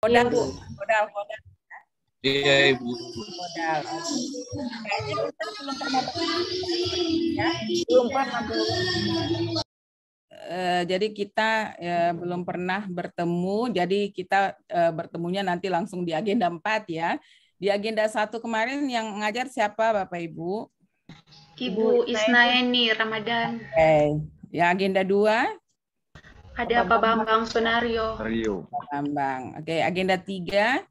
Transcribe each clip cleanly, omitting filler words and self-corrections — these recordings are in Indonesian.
Iya, Modal, Bu. modal. Iya, Ibu. Modal. Kayaknya kita belum pernah bertemu, ya. Belum pernah, Bu. Jadi kita belum pernah bertemu, jadi kita bertemunya nanti langsung di agenda 4 ya. Di agenda 1 kemarin yang ngajar siapa Bapak Ibu? Ibu Isnaini Ramadan. Oke. Ya, agenda 2? Ada Pak Bambang Sunario. Bambang. Oke, agenda 3?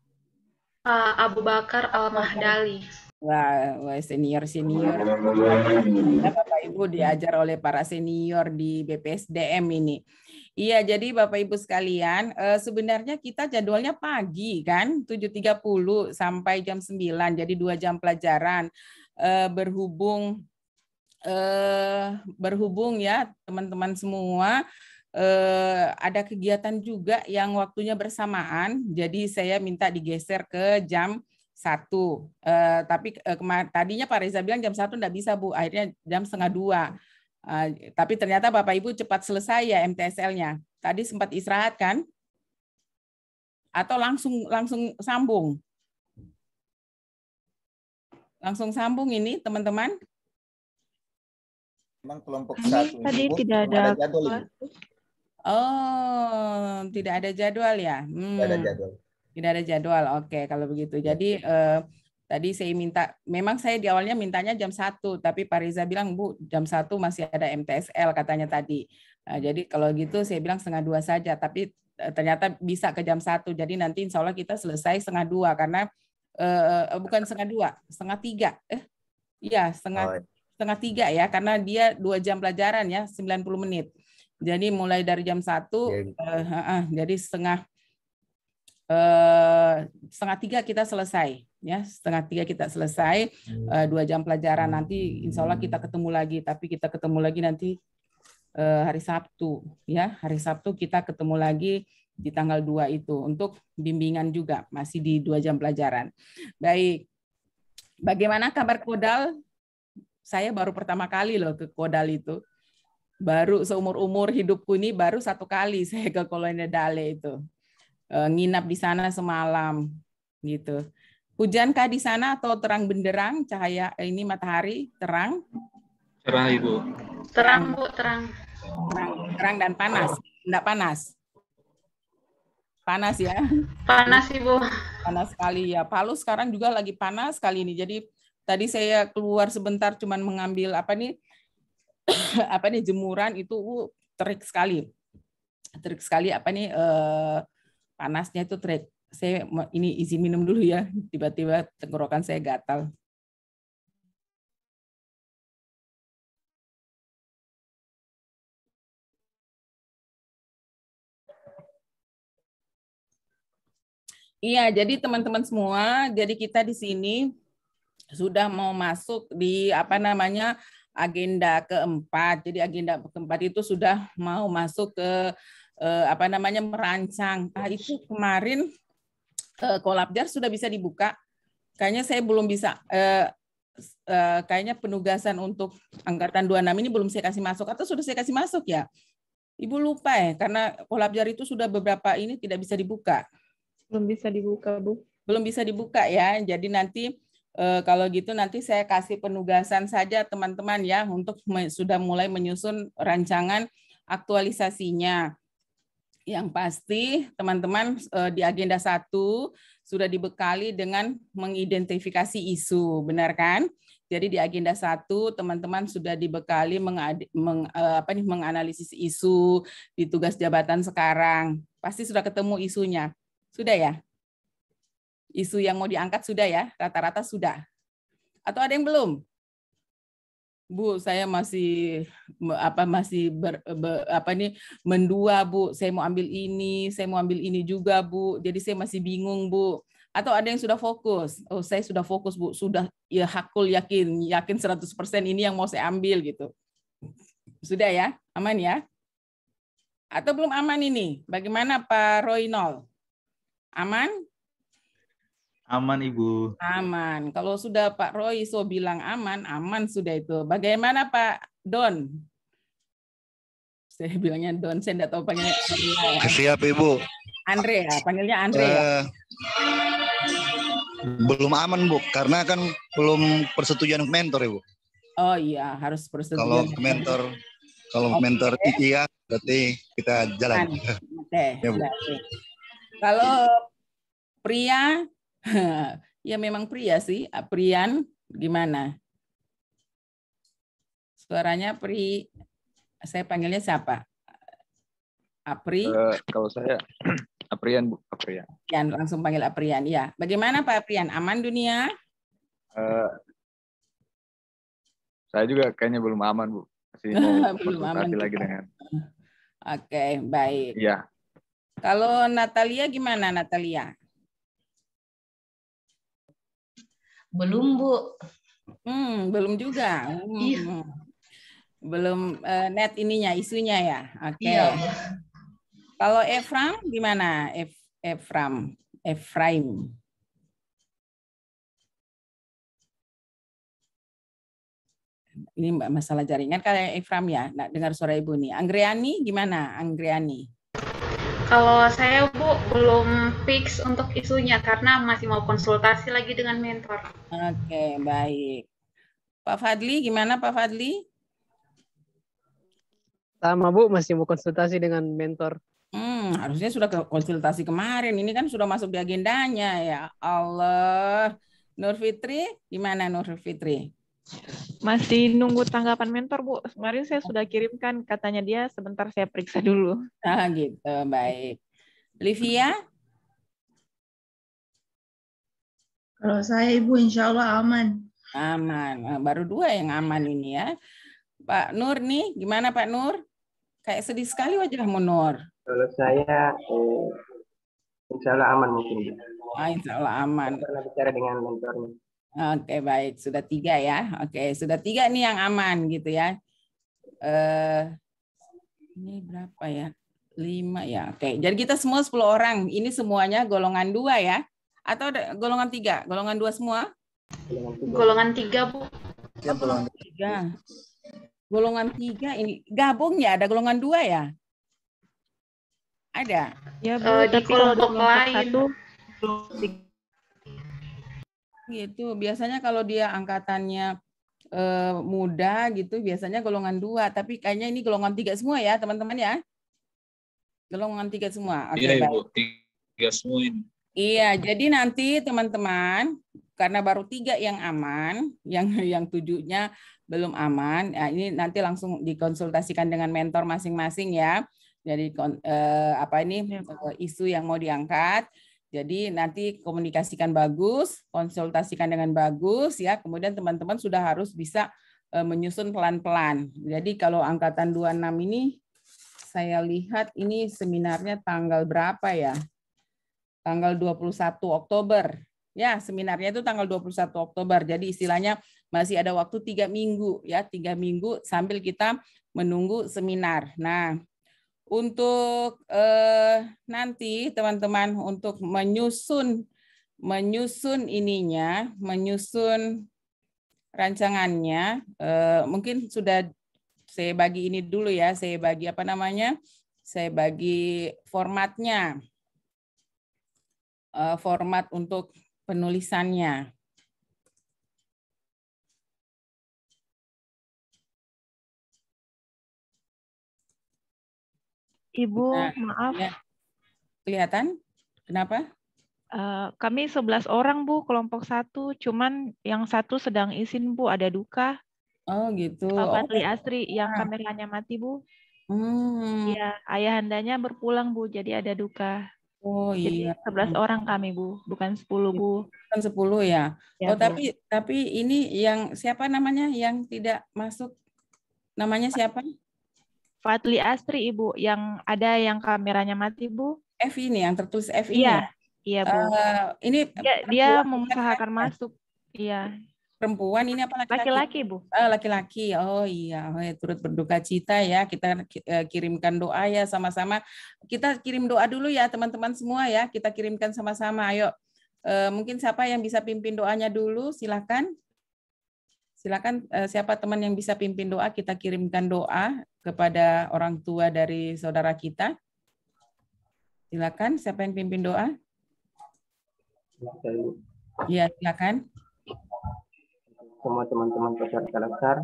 Pak Abu Bakar Al-Mahdali. Wah, senior. Ya, Bapak Ibu diajar oleh para senior di BPSDM ini. Iya, jadi Bapak Ibu sekalian, sebenarnya kita jadwalnya pagi kan, 7.30 sampai jam 9, jadi 2 jam pelajaran. Berhubung ya teman-teman semua, ada kegiatan juga yang waktunya bersamaan, jadi saya minta digeser ke jam 1. Tapi tadinya Pak Reza bilang jam 1 enggak bisa, Bu. Akhirnya jam setengah 2. Tapi ternyata Bapak Ibu cepat selesai ya MTSL-nya. Tadi sempat istirahat kan? Atau langsung sambung? Langsung sambung ini teman-teman? Memang kelompok 1 tadi tidak ada jadwal, Ibu. Oh, tidak ada jadwal ya? Tidak ada jadwal. Tidak ada jadwal. Oke, kalau begitu. Jadi tadi saya minta, memang saya di awalnya mintanya jam 1, tapi Pak Riza bilang, Bu, jam 1 masih ada MTSL katanya tadi. Jadi kalau gitu saya bilang setengah 2 saja, tapi ternyata bisa ke jam 1. Jadi nanti insya Allah kita selesai setengah 2, karena bukan setengah 2, setengah 3. Iya, setengah 3 ya, karena dia 2 jam pelajaran ya, 90 menit. Jadi mulai dari jam 1, jadi setengah 3 kita selesai ya, setengah 3 kita selesai, 2 jam pelajaran. Nanti insya Allah kita ketemu lagi, tapi kita ketemu lagi nanti hari Sabtu ya, hari Sabtu kita ketemu lagi di tanggal 2 itu untuk bimbingan juga, masih di 2 jam pelajaran. Baik, bagaimana kabar Kodal? Saya baru pertama kali loh ke Kodal itu. Baru seumur-umur hidupku ini baru 1 kali saya ke Kolonial Dale itu. Nginap di sana semalam gitu. Hujankah di sana atau terang benderang, cahaya ini matahari terang? Cerah, Ibu. Terang, Bu, terang. Terang dan panas. Enggak panas? Panas ya? Panas, Ibu. Panas sekali ya. Palu sekarang juga lagi panas kali ini. Jadi tadi saya keluar sebentar cuman mengambil apa nih jemuran itu terik sekali. Terik sekali panasnya itu terik. Saya ini izin minum dulu ya. Tiba-tiba tenggorokan saya gatal. Iya, jadi teman-teman semua, jadi kita di sini sudah mau masuk di agenda keempat. Jadi agenda keempat itu sudah mau masuk ke merancang. Itu kemarin Kolabjar sudah bisa dibuka. Kayaknya saya belum bisa. Kayaknya penugasan untuk angkatan 26 ini belum saya kasih masuk, atau sudah saya kasih masuk ya? Ibu lupa ya, karena Kolabjar itu sudah beberapa ini tidak bisa dibuka. Belum bisa dibuka, Bu. Belum bisa dibuka ya. Jadi nanti kalau gitu nanti saya kasih penugasan saja teman-teman ya untuk sudah mulai menyusun rancangan aktualisasinya. Yang pasti teman-teman di agenda 1 sudah dibekali dengan mengidentifikasi isu, benar kan? Jadi di agenda 1 teman-teman sudah dibekali menganalisis isu di tugas jabatan sekarang. Pasti sudah ketemu isunya. Sudah ya? Isu yang mau diangkat sudah ya? Rata-rata sudah. Atau ada yang belum? Bu, saya masih mendua, Bu. Saya mau ambil ini juga, Bu. Jadi saya masih bingung, Bu. Atau ada yang sudah fokus? Oh, saya sudah fokus, Bu. Sudah ya hakul yakin 100% ini yang mau saya ambil gitu. Sudah ya? Aman ya? Atau belum aman ini? Bagaimana Pak Roynol? Aman? Aman, Ibu. Aman. Kalau sudah Pak Roy bilang aman, aman sudah itu. Bagaimana Pak Don? Saya bilangnya Don, saya enggak tahu panggilnya Andrea ya. Siap Ibu. Andre ya, panggilnya Andre ya. Belum aman Bu, karena kan belum persetujuan mentor Ibu. Oh iya, harus persetujuan. Kalau mentor iya, berarti kita jalan. Oke. Ya, Bu. Kalau pria, ya memang pria sih. Prian, gimana? Suaranya Pri, saya panggilnya siapa? Apri? Kalau saya Aprian, Bu. Aprian. Langsung panggil Aprian. Ya. Bagaimana Pak Aprian? Aman dunia? Saya juga kayaknya belum aman, Bu. Masih mau Belum aman konsultasi lagi juga. dengan. Oke, baik. Iya. Kalau Natalia gimana, Natalia? Belum, Bu. Belum juga. Iya. Belum net ininya, isunya ya. Oke. Iya. Kalau Efram gimana? Efraim. Ini masalah jaringan kayak Efram ya. Nah, dengar suara Ibu nih. Anggriani gimana? Anggriani. Kalau saya, Bu, belum fix untuk isunya karena masih mau konsultasi lagi dengan mentor. Oke, baik. Pak Fadli gimana Pak Fadli? Sama Bu, masih mau konsultasi dengan mentor. Harusnya sudah konsultasi kemarin. Ini kan sudah masuk di agendanya ya. Allah. Nur Fitri, gimana Nur Fitri? Masih nunggu tanggapan mentor, Bu. Kemarin saya sudah kirimkan, katanya dia sebentar saya periksa dulu. Gitu, baik. Livia? Kalau saya Ibu insya Allah aman. Aman. Baru 2 yang aman ini ya. Pak Nur nih, gimana Pak Nur? Kayak sedih sekali wajahmu Nur. Kalau saya insya Allah aman mungkin. Insya Allah aman. Saya pernah bicara dengan mentornya. Oke, baik. Sudah 3 ya. Oke, sudah 3 nih yang aman gitu ya. Ini berapa ya? 5 ya. Oke, jadi kita semua 10 orang. Ini semuanya golongan 2 ya? Atau golongan 3? Golongan 2 semua? Golongan 3, Bu. Ya, golongan 3. Golongan 3 ini gabung ya? Ada golongan 2 ya? Ada? Ya, Bu. Di Tapi kalau kelompok lain. 1, gitu. Biasanya kalau dia angkatannya muda gitu, biasanya golongan 2. Tapi kayaknya ini golongan 3 semua ya, teman-teman ya? Golongan 3 semua. Oke, Iya, baik. Ibu. 3 semua ini. Iya, jadi nanti teman-teman, karena baru 3 yang aman, yang 7-nya belum aman, nah ini nanti langsung dikonsultasikan dengan mentor masing-masing ya. Jadi isu yang mau diangkat. Jadi nanti komunikasikan bagus, konsultasikan dengan bagus ya. Kemudian teman-teman sudah harus bisa menyusun pelan-pelan. Jadi kalau angkatan 26 ini saya lihat ini seminarnya tanggal berapa ya? Tanggal 21 Oktober. Ya, seminarnya itu tanggal 21 Oktober. Jadi istilahnya masih ada waktu 3 minggu ya, 3 minggu sambil kita menunggu seminar. Nah, untuk nanti teman-teman untuk menyusun ininya, menyusun rancangannya, mungkin sudah saya bagi ini dulu ya, saya bagi saya bagi formatnya, format untuk penulisannya. Ibu, Nah, maaf. ya. Kelihatan? Kenapa? Kami 11 orang, Bu, kelompok 1. Cuman yang 1 sedang izin, Bu, ada duka. Oh, gitu. Pak Oh, Fadli Asri yang kameranya mati, Bu. Iya, ayahandanya berpulang, Bu, jadi ada duka. Oh, Jadi iya. 11 orang kami, Bu, bukan 10, Bu. Bukan 10 ya. Ya, Oh, Bu. tapi ini yang siapa namanya yang tidak masuk? Namanya siapa? Fadli Asri, Ibu, yang ada yang kameranya mati, Bu. F ini yang tertulis F ini. Iya, iya, Bu. Ini Dia mengusahakan masuk. Iya. Perempuan ini apa laki-laki? Laki-laki, Bu. Laki-laki. Oh iya, turut berduka cita ya. Kita kirimkan doa ya sama-sama. Kita kirim doa dulu ya teman-teman semua ya. Kita kirimkan sama-sama. Ayo. Mungkin siapa yang bisa pimpin doanya dulu? Silakan. Silakan siapa teman yang bisa pimpin doa, kita kirimkan doa kepada orang tua dari saudara kita. Silakan, siapa yang pimpin doa? Iya, silakan. Semua teman-teman peserta Laksar,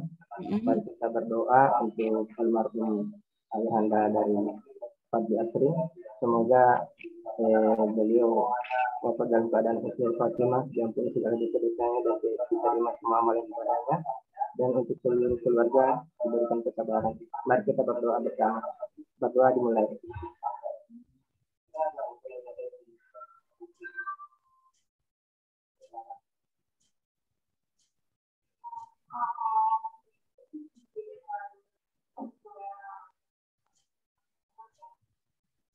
mari kita berdoa untuk almarhum ayahanda dari Fadli Asri. Semoga beliau wafat dalam keadaan husnul khotimah, diampuni segala dosa-dosanya dan diterima semua amal ibadahnya. Dan untuk seluruh keluarga diberikan kesabaran. Mari kita berdoa bersama. Berdoa dimulai.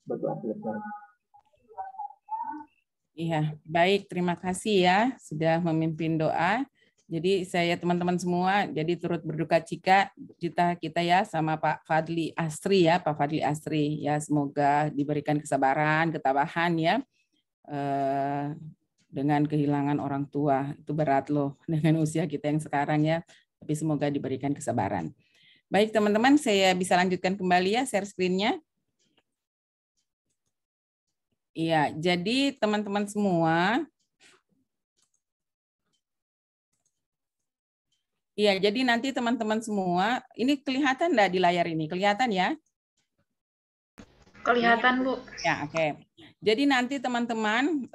Berdoa selesai. Iya, baik. Terima kasih ya sudah memimpin doa. Jadi saya teman-teman semua jadi turut berduka cita kita ya sama Pak Fadli Asri ya, Pak Fadli Asri ya, semoga diberikan kesabaran, ketabahan ya dengan kehilangan orang tua. Itu berat loh dengan usia kita yang sekarang ya, tapi semoga diberikan kesabaran. Baik teman-teman, saya bisa lanjutkan kembali ya share screen-nya. Iya, jadi teman-teman semua. Iya, jadi nanti teman-teman semua, ini kelihatan enggak di layar ini? Kelihatan ya? Kelihatan, Bu. Ya, oke. Jadi nanti teman-teman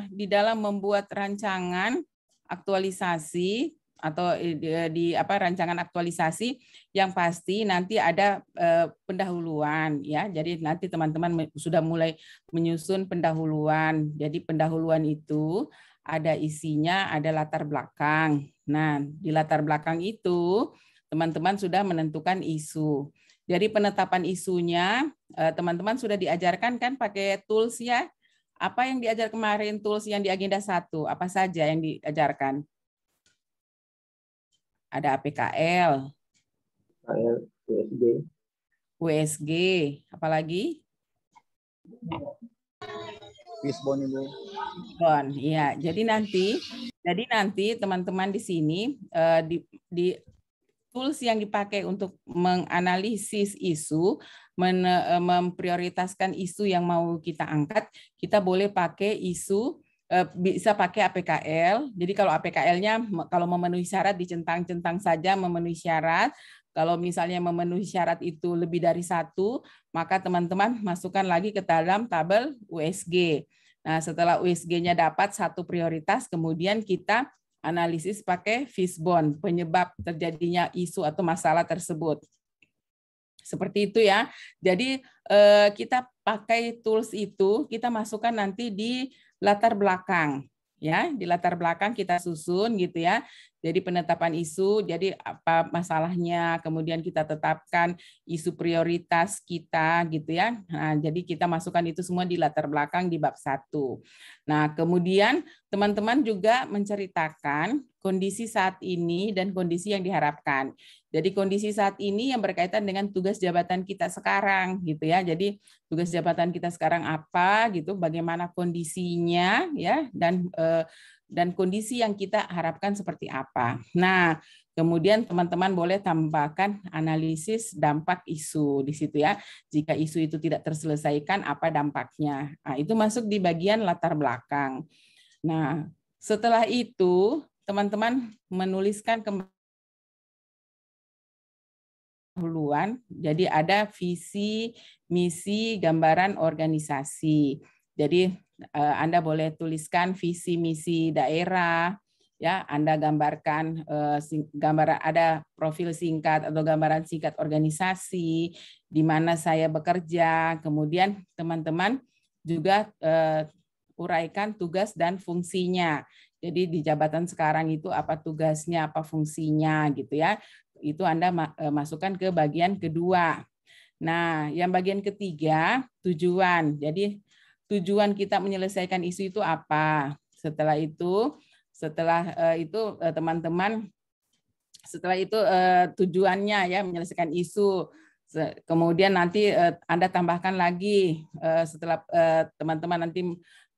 di dalam membuat rancangan aktualisasi atau di rancangan aktualisasi yang pasti nanti ada pendahuluan ya. Jadi nanti teman-teman sudah mulai menyusun pendahuluan. Jadi pendahuluan itu ada isinya, ada latar belakang. Nah, di latar belakang itu teman-teman sudah menentukan isu. Jadi penetapan isunya teman-teman sudah diajarkan kan pakai tools ya. Apa yang diajar kemarin tools yang di agenda 1? Apa saja yang diajarkan? Ada APKL, USG, USG, apalagi? Fishbone Ibu. Bon, iya. Jadi nanti teman-teman di sini di tools yang dipakai untuk menganalisis isu, memprioritaskan isu yang mau kita angkat, kita boleh pakai isu, bisa pakai APKL. Jadi kalau APKL-nya kalau memenuhi syarat dicentang-centang saja memenuhi syarat. Kalau misalnya memenuhi syarat itu lebih dari 1, maka teman-teman masukkan lagi ke dalam tabel USG. Nah, setelah USG-nya dapat 1 prioritas, kemudian kita analisis pakai fishbone, penyebab terjadinya isu atau masalah tersebut. Seperti itu ya. Jadi kita pakai tools itu, kita masukkan nanti di latar belakang. Ya, di latar belakang kita susun gitu ya. Jadi penetapan isu, jadi apa masalahnya, kemudian kita tetapkan isu prioritas kita gitu ya. Nah, jadi kita masukkan itu semua di latar belakang di bab 1. Nah, kemudian teman-teman juga menceritakan kondisi saat ini dan kondisi yang diharapkan. Jadi kondisi saat ini yang berkaitan dengan tugas jabatan kita sekarang gitu ya. Jadi tugas jabatan kita sekarang apa gitu, bagaimana kondisinya ya, dan kondisi yang kita harapkan seperti apa. Nah, kemudian teman-teman boleh tambahkan analisis dampak isu di situ ya. Jika isu itu tidak terselesaikan, apa dampaknya? Nah, itu masuk di bagian latar belakang. Nah, setelah itu teman-teman menuliskan pendahuluan. Jadi ada visi, misi, gambaran organisasi. Jadi Anda boleh tuliskan visi misi daerah, ya. Anda gambarkan gambaran, ada profil singkat atau gambaran singkat organisasi di mana saya bekerja. Kemudian teman-teman juga uraikan tugas dan fungsinya. Jadi di jabatan sekarang itu apa tugasnya, apa fungsinya gitu ya. Itu Anda masukkan ke bagian kedua. Nah, yang bagian ketiga, tujuan. Jadi tujuan kita menyelesaikan isu itu apa? Setelah itu teman-teman, setelah itu tujuannya ya menyelesaikan isu. Kemudian nanti Anda tambahkan lagi setelah teman-teman nanti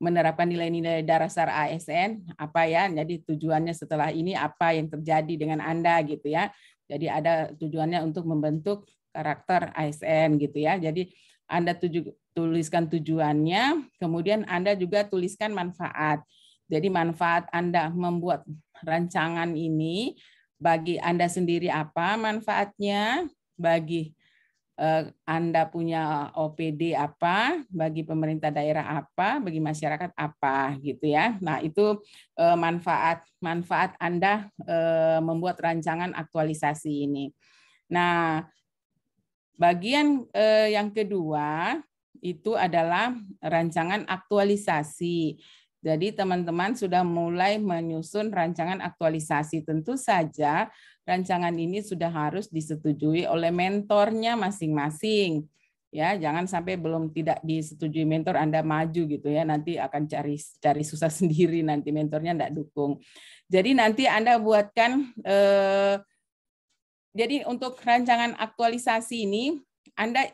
menerapkan nilai-nilai dasar ASN apa ya. Jadi tujuannya setelah ini apa yang terjadi dengan Anda gitu ya. Jadi ada tujuannya untuk membentuk karakter ASN gitu ya. Jadi Anda tuliskan tujuannya, kemudian Anda juga tuliskan manfaat. Jadi manfaat Anda membuat rancangan ini bagi Anda sendiri apa manfaatnya, bagi Anda punya OPD apa, bagi pemerintah daerah apa, bagi masyarakat apa gitu ya. Nah, itu manfaat Anda membuat rancangan aktualisasi ini. Nah, bagian yang kedua itu adalah rancangan aktualisasi. Jadi teman-teman sudah mulai menyusun rancangan aktualisasi. Tentu saja rancangan ini sudah harus disetujui oleh mentornya masing-masing. Ya, jangan sampai belum tidak disetujui mentor Anda maju gitu ya. Nanti akan cari susah sendiri, nanti mentornya tidak dukung. Jadi nanti Anda buatkan jadi untuk rancangan aktualisasi ini Anda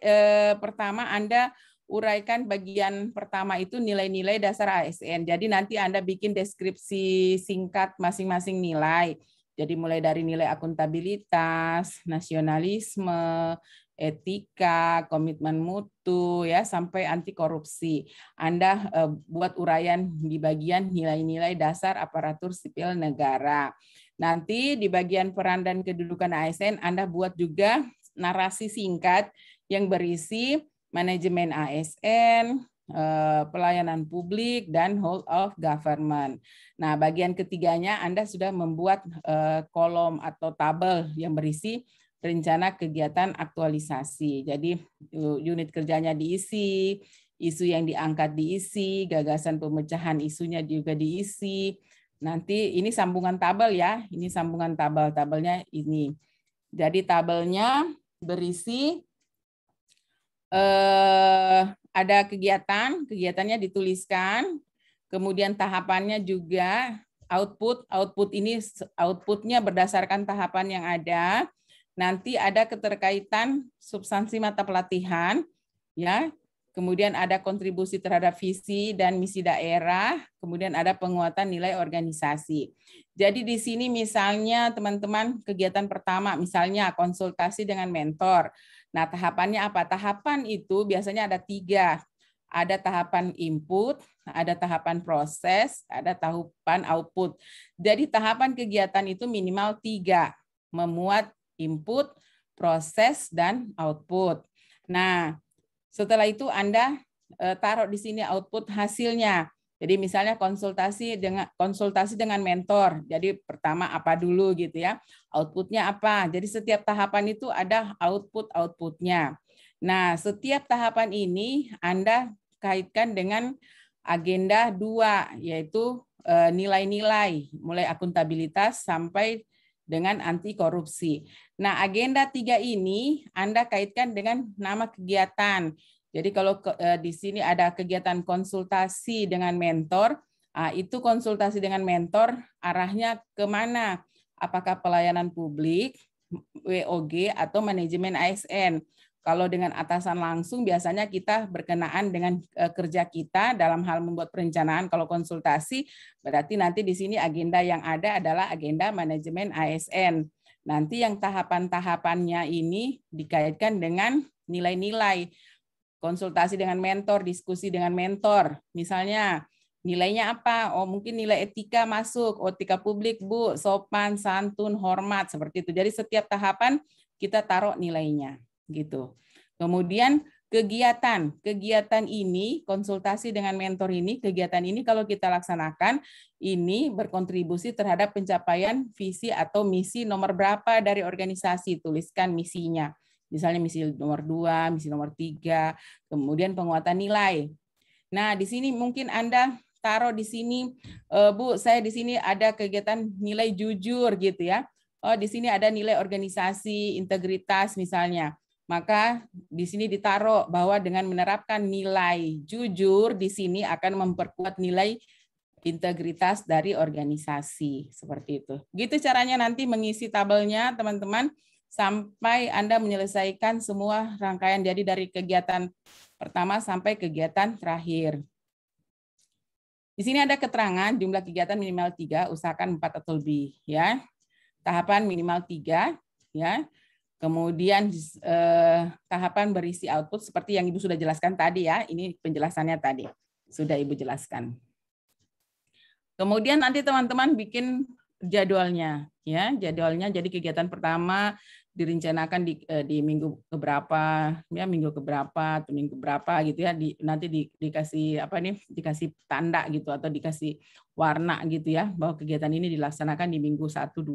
pertama Anda uraikan bagian pertama itu nilai-nilai dasar ASN. Jadi nanti Anda bikin deskripsi singkat masing-masing nilai. Jadi mulai dari nilai akuntabilitas, nasionalisme, etika, komitmen mutu, ya sampai anti korupsi. Anda buat uraian di bagian nilai-nilai dasar aparatur sipil negara. Nanti di bagian peran dan kedudukan ASN Anda buat juga narasi singkat yang berisi manajemen ASN, pelayanan publik, dan whole of government. Nah, bagian ketiganya Anda sudah membuat kolom atau tabel yang berisi rencana kegiatan aktualisasi. Jadi unit kerjanya diisi, isu yang diangkat diisi, gagasan pemecahan isunya juga diisi. Nanti ini sambungan tabel ya, ini sambungan tabelnya ini. Jadi tabelnya berisi ada kegiatannya dituliskan, kemudian tahapannya juga outputnya berdasarkan tahapan yang ada. Nanti ada keterkaitan substansi mata pelatihan, ya. Kemudian ada kontribusi terhadap visi dan misi daerah, kemudian ada penguatan nilai organisasi. Jadi di sini misalnya teman-teman kegiatan pertama misalnya konsultasi dengan mentor. Nah tahapannya apa? Tahapan itu biasanya ada 3. Ada tahapan input, ada tahapan proses, ada tahapan output. Jadi tahapan kegiatan itu minimal 3. Memuat input, proses, dan output. Nah, setelah itu Anda taruh di sini output hasilnya. Jadi misalnya konsultasi dengan mentor. Jadi pertama apa dulu gitu ya. Outputnya apa? Jadi setiap tahapan itu ada outputnya. Nah, setiap tahapan ini Anda kaitkan dengan agenda 2 yaitu nilai-nilai mulai akuntabilitas sampai dengan anti korupsi. Nah, agenda 3 ini Anda kaitkan dengan nama kegiatan. Jadi kalau di sini ada kegiatan konsultasi dengan mentor, itu konsultasi dengan mentor arahnya kemana? Apakah pelayanan publik, WOG, atau manajemen ASN? Kalau dengan atasan langsung biasanya kita berkenaan dengan kerja kita dalam hal membuat perencanaan. Kalau konsultasi berarti nanti di sini agenda yang ada adalah agenda manajemen ASN. Nanti yang tahapan-tahapannya ini dikaitkan dengan nilai-nilai. Konsultasi dengan mentor, diskusi dengan mentor. Misalnya nilainya apa? Oh mungkin nilai etika masuk, etika publik Bu, sopan, santun, hormat, seperti itu. Jadi setiap tahapan kita taruh nilainya. Gitu. Kemudian kegiatan ini, konsultasi dengan mentor ini, kegiatan ini kalau kita laksanakan, ini berkontribusi terhadap pencapaian visi atau misi nomor berapa dari organisasi, tuliskan misinya. Misalnya misi nomor 2, misi nomor 3, kemudian penguatan nilai. Nah, di sini mungkin Anda taruh di sini, Bu, saya di sini ada kegiatan nilai jujur gitu ya. Oh, di sini ada nilai organisasi, integritas misalnya. Maka di sini ditaruh bahwa dengan menerapkan nilai jujur di sini akan memperkuat nilai integritas dari organisasi seperti itu. Gitu caranya nanti mengisi tabelnya teman-teman sampai Anda menyelesaikan semua rangkaian jadi dari kegiatan pertama sampai kegiatan terakhir. Di sini ada keterangan jumlah kegiatan minimal 3, usahakan 4 atau lebih ya. Tahapan minimal 3 ya. Kemudian tahapan berisi output seperti yang Ibu sudah jelaskan tadi ya. Ini penjelasannya tadi. Sudah Ibu jelaskan. Kemudian nanti teman-teman bikin jadwalnya ya. Jadwalnya jadi kegiatan pertama direncanakan di minggu keberapa ya, minggu keberapa atau minggu berapa gitu ya, nanti dikasih apa nih, dikasih tanda gitu atau dikasih warna gitu ya, bahwa kegiatan ini dilaksanakan di minggu 1, 2,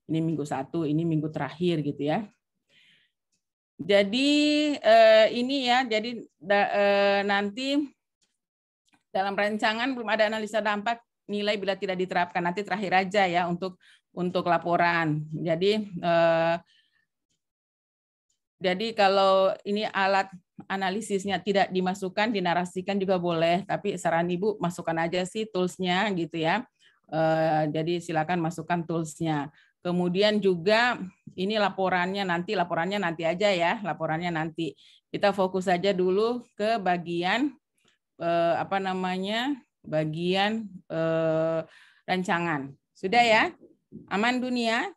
ini minggu 1, ini minggu terakhir gitu ya. Jadi ini ya, jadi nanti dalam rancangan belum ada analisa dampak nilai bila tidak diterapkan, nanti terakhir aja ya untuk laporan. Jadi kalau ini alat analisisnya tidak dimasukkan, dinarasikan juga boleh, tapi saran Ibu masukkan aja sih toolsnya gitu ya. Jadi silakan masukkan toolsnya. Kemudian juga ini laporannya nanti aja ya, laporannya nanti. Kita fokus saja dulu ke bagian bagian rancangan. Sudah ya? Aman dunia?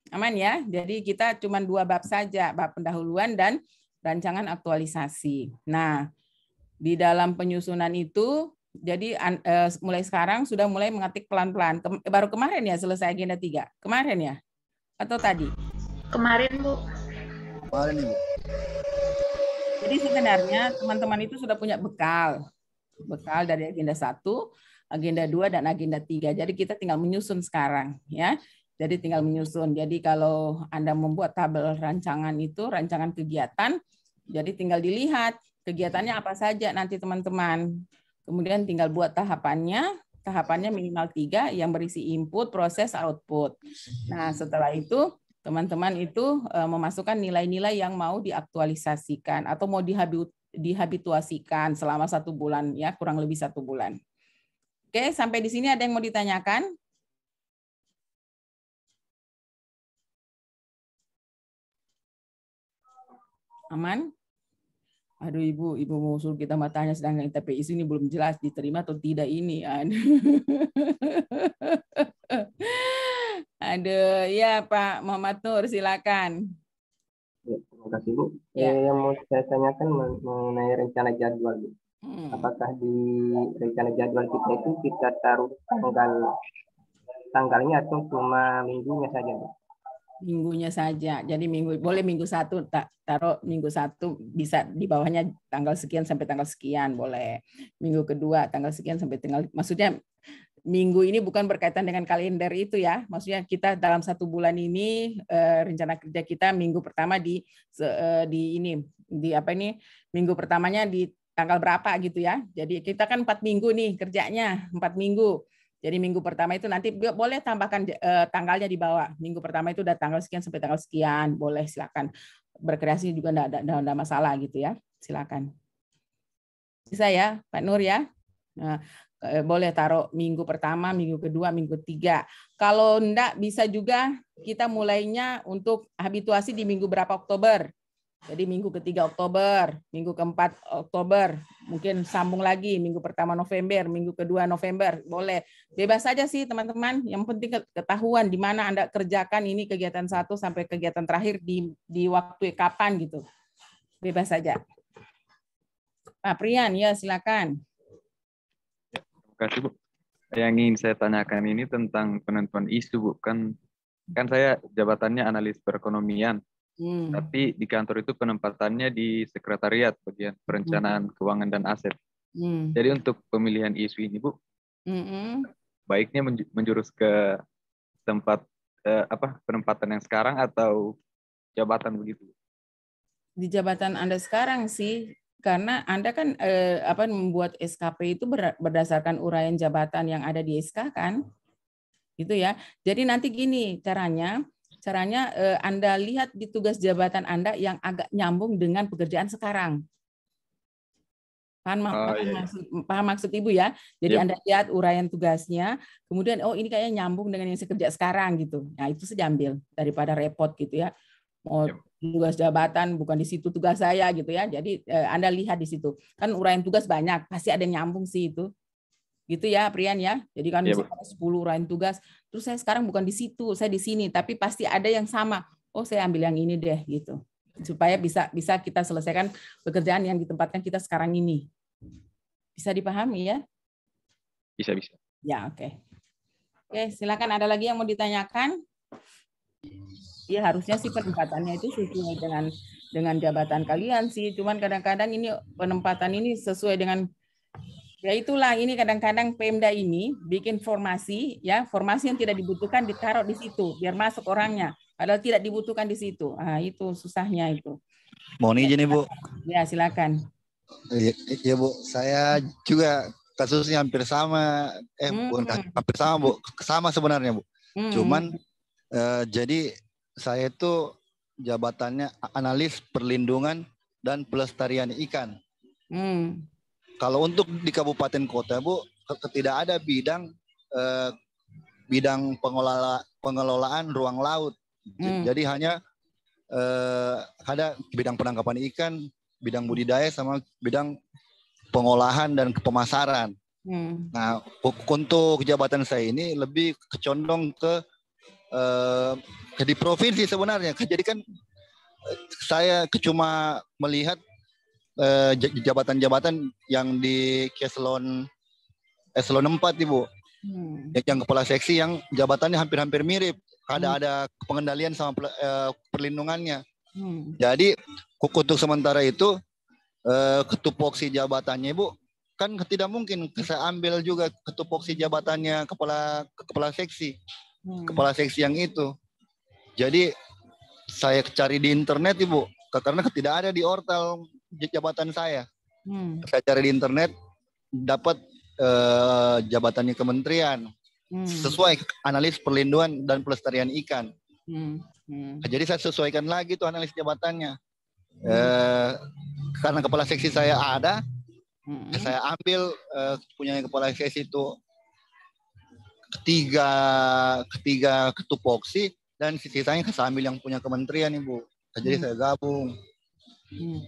Aman ya? Jadi kita cuma 2 bab saja, bab pendahuluan dan rancangan aktualisasi. Nah, di dalam penyusunan itu, jadi mulai sekarang sudah mulai mengetik pelan-pelan. Baru kemarin ya selesai agenda 3? Kemarin ya? Atau tadi? Kemarin, Bu. Kemarin, Ibu. Jadi sebenarnya teman-teman itu sudah punya bekal dari agenda 1, agenda 2, dan agenda 3. Jadi kita tinggal menyusun sekarang ya. Jadi tinggal menyusun. Jadi kalau Anda membuat tabel rancangan itu, rancangan kegiatan, jadi tinggal dilihat kegiatannya apa saja nanti teman-teman. Kemudian tinggal buat tahapannya minimal 3 yang berisi input, proses, output. Nah setelah itu teman-teman itu memasukkan nilai-nilai yang mau diaktualisasikan atau mau dihabituasikan selama 1 bulan ya, kurang lebih 1 bulan. Oke, sampai di sini ada yang mau ditanyakan? Aman? Aduh Ibu mau suruh kita matanya sedangkan TPIS ini belum jelas diterima atau tidak ini. Aduh, ya Pak Muhammad Nur silakan. Ya, terima kasih Bu. Yang mau saya tanyakan mengenai rencana jadwal Bu. Apakah di rencana jadwal kita itu kita taruh tanggalnya atau cuma minggunya saja Bu? Minggunya saja. Jadi boleh minggu 1 taruh minggu 1, bisa di bawahnya tanggal sekian sampai tanggal sekian boleh. Minggu kedua tanggal sekian sampai tanggal, maksudnya minggu ini bukan berkaitan dengan kalender itu ya. Maksudnya kita dalam 1 bulan ini rencana kerja kita minggu pertama minggu pertamanya di tanggal berapa gitu ya. Jadi kita kan 4 minggu nih kerjanya, 4 minggu. Jadi minggu pertama itu nanti boleh tambahkan tanggalnya di bawah. Minggu pertama itu udah tanggal sekian sampai tanggal sekian, boleh silakan. Berkreasi juga enggak ada masalah gitu ya. Silakan. Bisa ya, Pak Nur ya? Nah, boleh taruh minggu pertama, minggu kedua, minggu 3. Kalau enggak bisa juga kita mulainya untuk habituasi di minggu berapa Oktober. Jadi minggu ke-3 Oktober, minggu ke-4 Oktober, mungkin sambung lagi minggu pertama November, minggu kedua November, boleh. Bebas saja sih teman-teman, yang penting ketahuan di mana Anda kerjakan ini kegiatan 1 sampai kegiatan terakhir di waktu kapan gitu. Bebas saja. Pak Prian, ya silakan. Terima kasih Bu. Yang ingin saya tanyakan ini tentang penentuan isu Bu. Kan saya jabatannya analis perekonomian. Tapi di kantor itu penempatannya di sekretariat bagian perencanaan keuangan dan aset. Jadi untuk pemilihan isu ini Bu, baiknya menjurus ke tempat penempatan yang sekarang atau jabatan begitu? Di jabatan Anda sekarang sih, karena Anda kan membuat SKP itu berdasarkan uraian jabatan yang ada di SK kan, gitu ya. Jadi nanti gini caranya Anda lihat di tugas jabatan Anda yang agak nyambung dengan pekerjaan sekarang. Paham maksud Ibu ya? Jadi Anda lihat uraian tugasnya, kemudian ini kayaknya nyambung dengan yang saya kerja sekarang gitu. Nah itu saja ambil daripada repot gitu ya. Mau tugas jabatan bukan di situ tugas saya gitu ya. Jadi Anda lihat di situ. Kan uraian tugas banyak, pasti ada yang nyambung sih itu. Gitu ya, Prian ya. Jadi kan Iya, Bu. misalnya 10 uraian tugas, terus saya sekarang bukan di situ, saya di sini, tapi pasti ada yang sama. Oh, saya ambil yang ini deh gitu. Supaya bisa kita selesaikan pekerjaan yang ditempatkan kita sekarang ini. Bisa dipahami ya? Bisa. Ya, oke. Oke, silakan, ada lagi yang mau ditanyakan? Ya, harusnya sih penempatannya itu sesuai dengan jabatan kalian sih. Cuman kadang-kadang ini penempatan ini sesuai dengan, ya itulah, ini kadang-kadang Pemda ini bikin formasi yang tidak dibutuhkan ditaruh di situ biar masuk orangnya, padahal tidak dibutuhkan di situ. Itu susahnya itu. Mohon izin Ibu. Ya, silakan. Iya Bu, saya juga kasusnya hampir sama. Bukan hampir sama Bu, sama sebenarnya Bu. Cuman jadi saya itu jabatannya analis perlindungan dan pelestarian ikan. Kalau untuk di kabupaten kota Bu, tidak ada bidang pengelolaan ruang laut. Jadi hanya ada bidang penangkapan ikan, bidang budidaya, sama bidang pengolahan dan pemasaran. Nah, untuk jabatan saya ini lebih condong ke di provinsi sebenarnya. Jadi kan saya cuma melihat jabatan-jabatan yang di eselon 4 Ibu. Yang kepala seksi yang jabatannya hampir-hampir mirip. Ada pengendalian sama perlindungannya. Jadi untuk sementara itu ketupoksi jabatannya Ibu kan tidak mungkin saya ambil juga ketupoksi jabatannya kepala seksi. Kepala seksi yang itu. Jadi saya cari di internet Ibu, karena tidak ada di ortal jabatan saya. Saya cari di internet, dapat jabatannya kementerian sesuai analis perlindungan dan pelestarian ikan. Jadi saya sesuaikan lagi tuh analis jabatannya. Karena kepala seksi saya ada, saya ambil punya kepala seksi itu ketiga ketupoksi, dan sisanya saya ambil yang punya kementerian Ibu. Jadi saya gabung.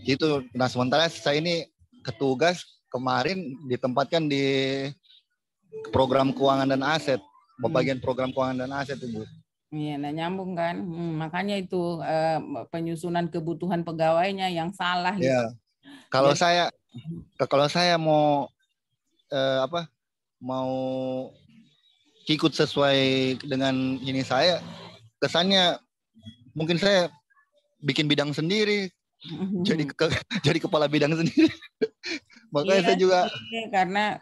Gitu. Nah, sementara saya ini ketugas kemarin ditempatkan di program keuangan dan aset, bagian program keuangan dan aset Ibu. Iya, nah nyambung kan. Makanya itu penyusunan kebutuhan pegawainya yang salah. Ya. Kalau saya mau mau ikut sesuai dengan ini, saya kesannya mungkin saya bikin bidang sendiri. Jadi kepala bidang sendiri. Makanya saya juga karena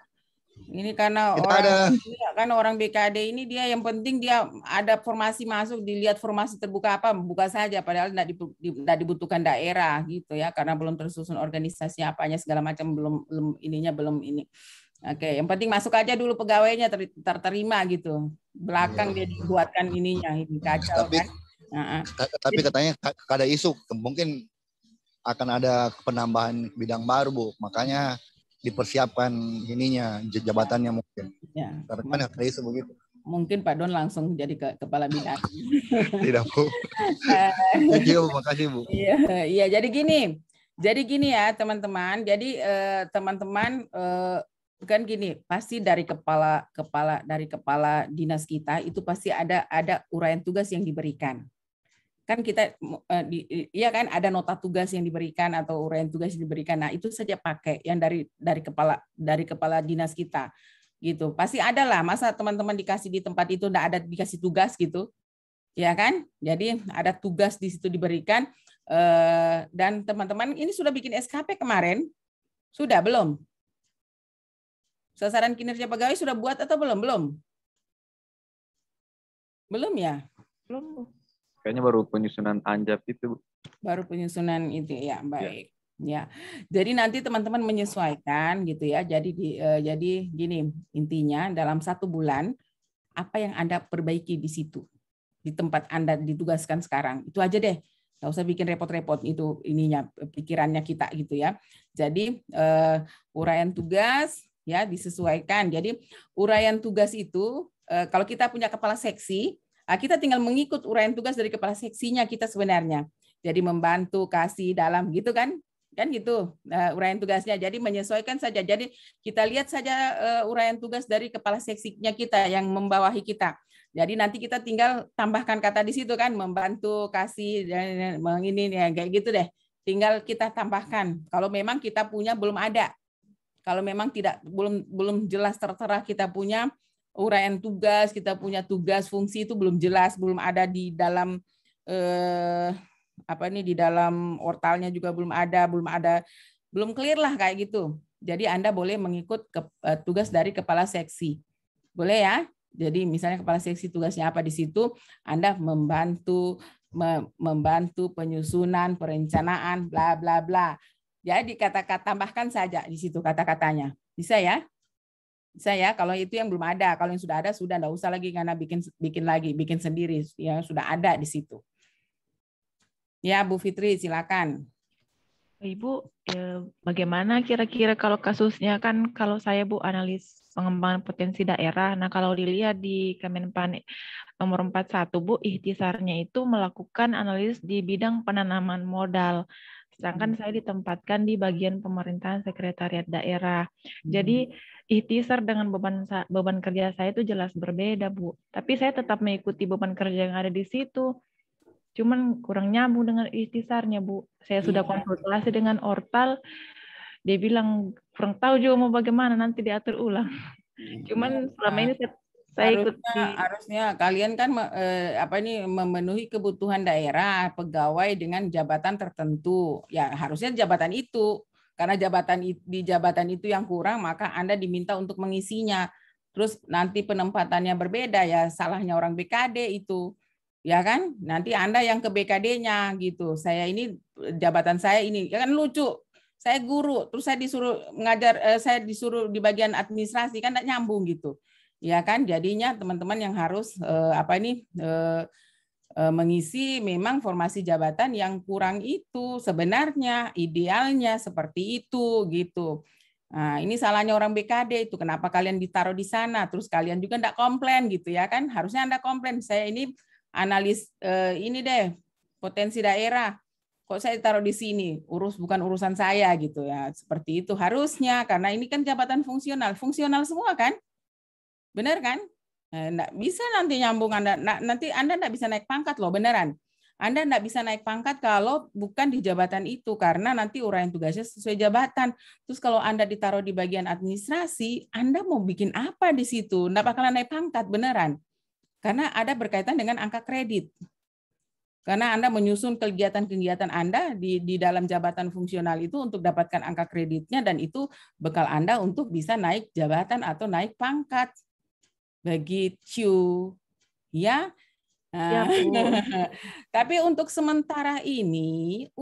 orang BKD ini dia yang penting dia ada formasi masuk, dilihat formasi terbuka apa buka saja, padahal tidak dibutuhkan daerah gitu ya, karena belum tersusun organisasi apanya segala macam, belum ini. Oke, yang penting masuk aja dulu pegawainya terterima gitu. Belakang dia dibuatkan ininya, ini kacau kan. Tapi katanya ada isu mungkin akan ada penambahan bidang baru Bu, makanya dipersiapkan ininya jabatannya mungkin. Ya. Karena ada isu begitu. Mungkin Pak Don langsung jadi kepala bidang. Tidak Bu. Iya Bu, makasih Bu. Iya, jadi gini ya teman-teman. Jadi teman-teman kan gini, pasti dari kepala dinas kita itu pasti ada uraian tugas yang diberikan. Kan kita iya kan ada nota tugas yang diberikan atau uraian tugas yang diberikan. Nah, itu saja pakai yang dari kepala dinas kita. Gitu. Pasti ada lah, masa teman-teman dikasih di tempat itu enggak ada dikasih tugas gitu. Ya kan? Jadi ada tugas di situ diberikan, dan teman-teman ini sudah bikin SKP kemarin. Sudah belum? Sasaran kinerja pegawai sudah buat atau belum? Belum ya? Belum. Kayaknya baru penyusunan anjap itu. Baru penyusunan itu ya, baik. Ya. Jadi nanti teman-teman menyesuaikan gitu ya. Jadi gini, intinya dalam 1 bulan apa yang Anda perbaiki di situ. Di tempat Anda ditugaskan sekarang. Itu aja deh. Nggak usah bikin repot-repot, itu ininya pikirannya kita gitu ya. Jadi uraian tugas ya disesuaikan. Jadi uraian tugas itu kalau kita punya kepala seksi, kita tinggal mengikut uraian tugas dari kepala seksinya kita sebenarnya. Jadi membantu, kasih, dalam gitu kan. Kan gitu uraian tugasnya. Jadi menyesuaikan saja. Jadi kita lihat saja uraian tugas dari kepala seksinya kita yang membawahi kita. Jadi nanti kita tinggal tambahkan kata di situ kan, membantu, kasih, dan ini ya kayak gitu deh. Tinggal kita tambahkan. Kalau memang kita punya belum ada. Kalau memang belum jelas tertera kita punya uraian tugas, kita punya tugas fungsi itu belum jelas, belum ada di dalam di dalam ortalnya juga belum clear lah kayak gitu. Jadi Anda boleh mengikut tugas dari kepala seksi. Boleh ya? Jadi misalnya kepala seksi tugasnya apa di situ, Anda membantu penyusunan, perencanaan, bla bla bla. Jadi kata-kata tambahkan saja di situ kata-katanya. Bisa ya? Bisa ya, kalau itu yang belum ada. Kalau yang sudah ada, sudah enggak usah lagi karena bikin sendiri. Yang sudah ada di situ. Ya, Bu Fitri, silakan. Ibu, bagaimana kira-kira kalau kasusnya kan kalau saya Bu analis pengembangan potensi daerah. Nah, kalau dilihat di Kemenpan nomor 41 Bu, ikhtisarnya itu melakukan analisis di bidang penanaman modal. Sedangkan saya ditempatkan di bagian pemerintahan sekretariat daerah. Jadi ikhtisar dengan beban kerja saya itu jelas berbeda, Bu. Tapi saya tetap mengikuti beban kerja yang ada di situ. Cuman kurang nyambung dengan ikhtisarnya, Bu. Saya sudah konsultasi dengan Ortal, dia bilang kurang tahu juga mau bagaimana, nanti diatur ulang. Cuman selama ini saya harusnya kalian kan memenuhi kebutuhan daerah pegawai dengan jabatan tertentu. Ya, harusnya jabatan itu. Karena di jabatan itu yang kurang, maka Anda diminta untuk mengisinya. Terus nanti penempatannya berbeda, ya salahnya orang BKD itu. Ya kan? Nanti Anda yang ke BKD-nya gitu. Jabatan saya ini. Ya kan lucu. Saya guru, terus saya disuruh ngajar, saya disuruh di bagian administrasi, kan enggak nyambung gitu. Ya kan? Jadinya teman-teman yang harus mengisi memang formasi jabatan yang kurang itu. Sebenarnya idealnya seperti itu gitu. Nah, ini salahnya orang BKD itu. Kenapa kalian ditaruh di sana? Terus kalian juga enggak komplain gitu ya kan? Harusnya Anda komplain. Saya ini analis ini deh, potensi daerah. Kok saya ditaruh di sini? Bukan urusan saya gitu ya. Seperti itu harusnya karena ini kan jabatan fungsional. Fungsional semua kan? Benar kan? Nggak bisa nanti nyambung Anda. Nanti Anda nggak bisa naik pangkat loh, beneran. Anda nggak bisa naik pangkat kalau bukan di jabatan itu, karena nanti uraian tugasnya sesuai jabatan. Terus kalau Anda ditaruh di bagian administrasi, Anda mau bikin apa di situ? Nggak bakalan naik pangkat, beneran. Karena ada berkaitan dengan angka kredit. Karena Anda menyusun kegiatan-kegiatan Anda di dalam jabatan fungsional itu untuk dapatkan angka kreditnya, dan itu bekal Anda untuk bisa naik jabatan atau naik pangkat. Begitu. Ya. Nah, tapi untuk sementara ini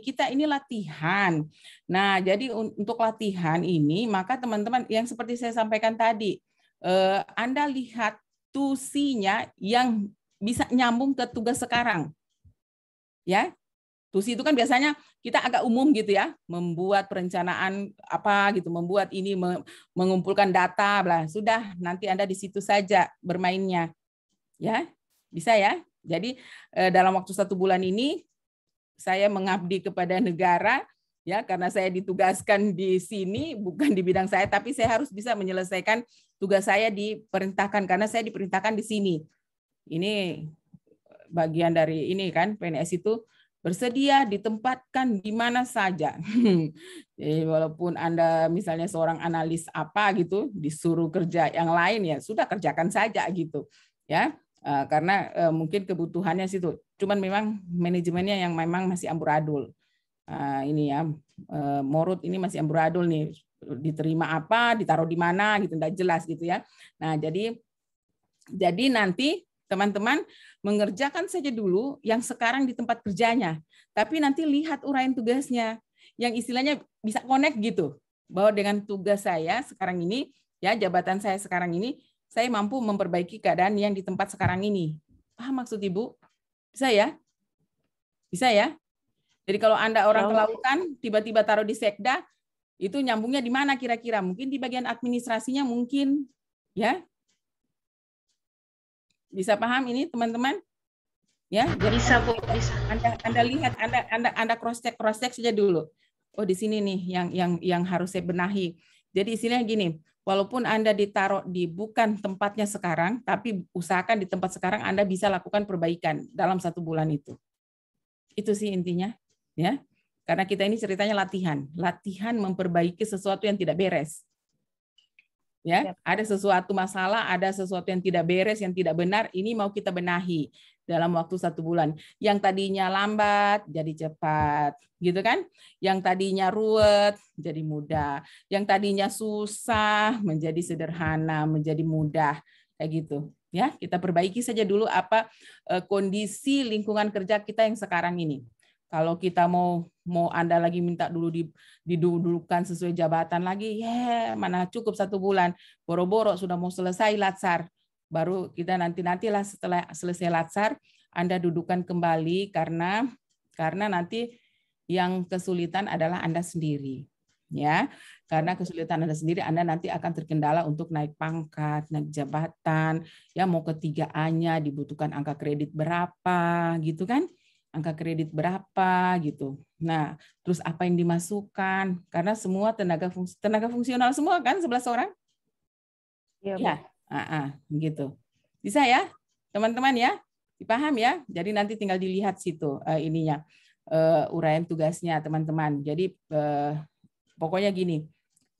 kita ini latihan. Nah, jadi untuk latihan ini maka teman-teman yang seperti saya sampaikan tadi, Anda lihat tusinya yang bisa nyambung ke tugas sekarang. Ya. Tusi itu kan biasanya kita agak umum gitu ya, membuat perencanaan apa gitu, membuat ini, mengumpulkan data, bla. Sudah, nanti Anda di situ saja bermainnya. Ya, bisa ya. Jadi dalam waktu 1 bulan ini saya mengabdi kepada negara, ya, karena saya ditugaskan di sini bukan di bidang saya, tapi saya harus bisa menyelesaikan tugas saya diperintahkan karena saya diperintahkan di sini. Ini bagian dari ini kan, PNS itu bersedia ditempatkan di mana saja. Jadi walaupun Anda misalnya seorang analis apa gitu, disuruh kerja yang lain, ya sudah kerjakan saja gitu. Ya, karena mungkin kebutuhannya situ. Cuman memang manajemennya yang memang masih amburadul. Ini ya, Morut ini masih amburadul nih. Diterima apa, ditaruh di mana gitu, enggak jelas gitu ya. Nah, jadi nanti teman-teman mengerjakan saja dulu yang sekarang di tempat kerjanya. Tapi nanti lihat uraian tugasnya. Yang istilahnya bisa connect gitu. Bahwa dengan tugas saya sekarang ini, ya jabatan saya sekarang ini, saya mampu memperbaiki keadaan yang di tempat sekarang ini. Paham maksud Ibu? Bisa ya? Bisa ya? Jadi kalau Anda orang kelautan, tiba-tiba taruh di sekda, itu nyambungnya di mana kira-kira? Mungkin di bagian administrasinya mungkin. Ya? Bisa paham ini teman-teman? Ya, jadi bisa Bu, bisa. Anda lihat, Anda cross check saja dulu. Oh, di sini nih yang harus saya benahi. Jadi istilahnya gini, walaupun Anda ditaruh di bukan tempatnya sekarang, tapi usahakan di tempat sekarang Anda bisa lakukan perbaikan dalam 1 bulan itu. Itu sih intinya, ya. Karena kita ini ceritanya latihan memperbaiki sesuatu yang tidak beres. Ya, ada sesuatu masalah, ada sesuatu yang tidak beres, yang tidak benar, ini mau kita benahi dalam waktu 1 bulan. Yang tadinya lambat jadi cepat, gitu kan? Yang tadinya ruwet jadi mudah, yang tadinya susah menjadi sederhana, menjadi mudah, kayak gitu. Ya, kita perbaiki saja dulu apa kondisi lingkungan kerja kita yang sekarang ini. Kalau kita mau Anda lagi minta dulu didudukan sesuai jabatan lagi, mana cukup 1 bulan, boro-boro sudah mau selesai latsar, baru kita nantilah setelah selesai latsar Anda dudukan kembali karena nanti yang kesulitan adalah Anda sendiri, ya. Karena kesulitan Anda sendiri, Anda nanti akan terkendala untuk naik pangkat, naik jabatan, ya mau ke 3A-nya dibutuhkan angka kredit berapa, gitu kan? Angka kredit berapa gitu. Nah, terus apa yang dimasukkan? Karena semua tenaga fungsional semua kan 11 orang? Iya. Ya, gitu. Bisa ya, teman-teman ya? Dipaham ya? Jadi nanti tinggal dilihat situ ininya uraian tugasnya teman-teman. Jadi pokoknya gini,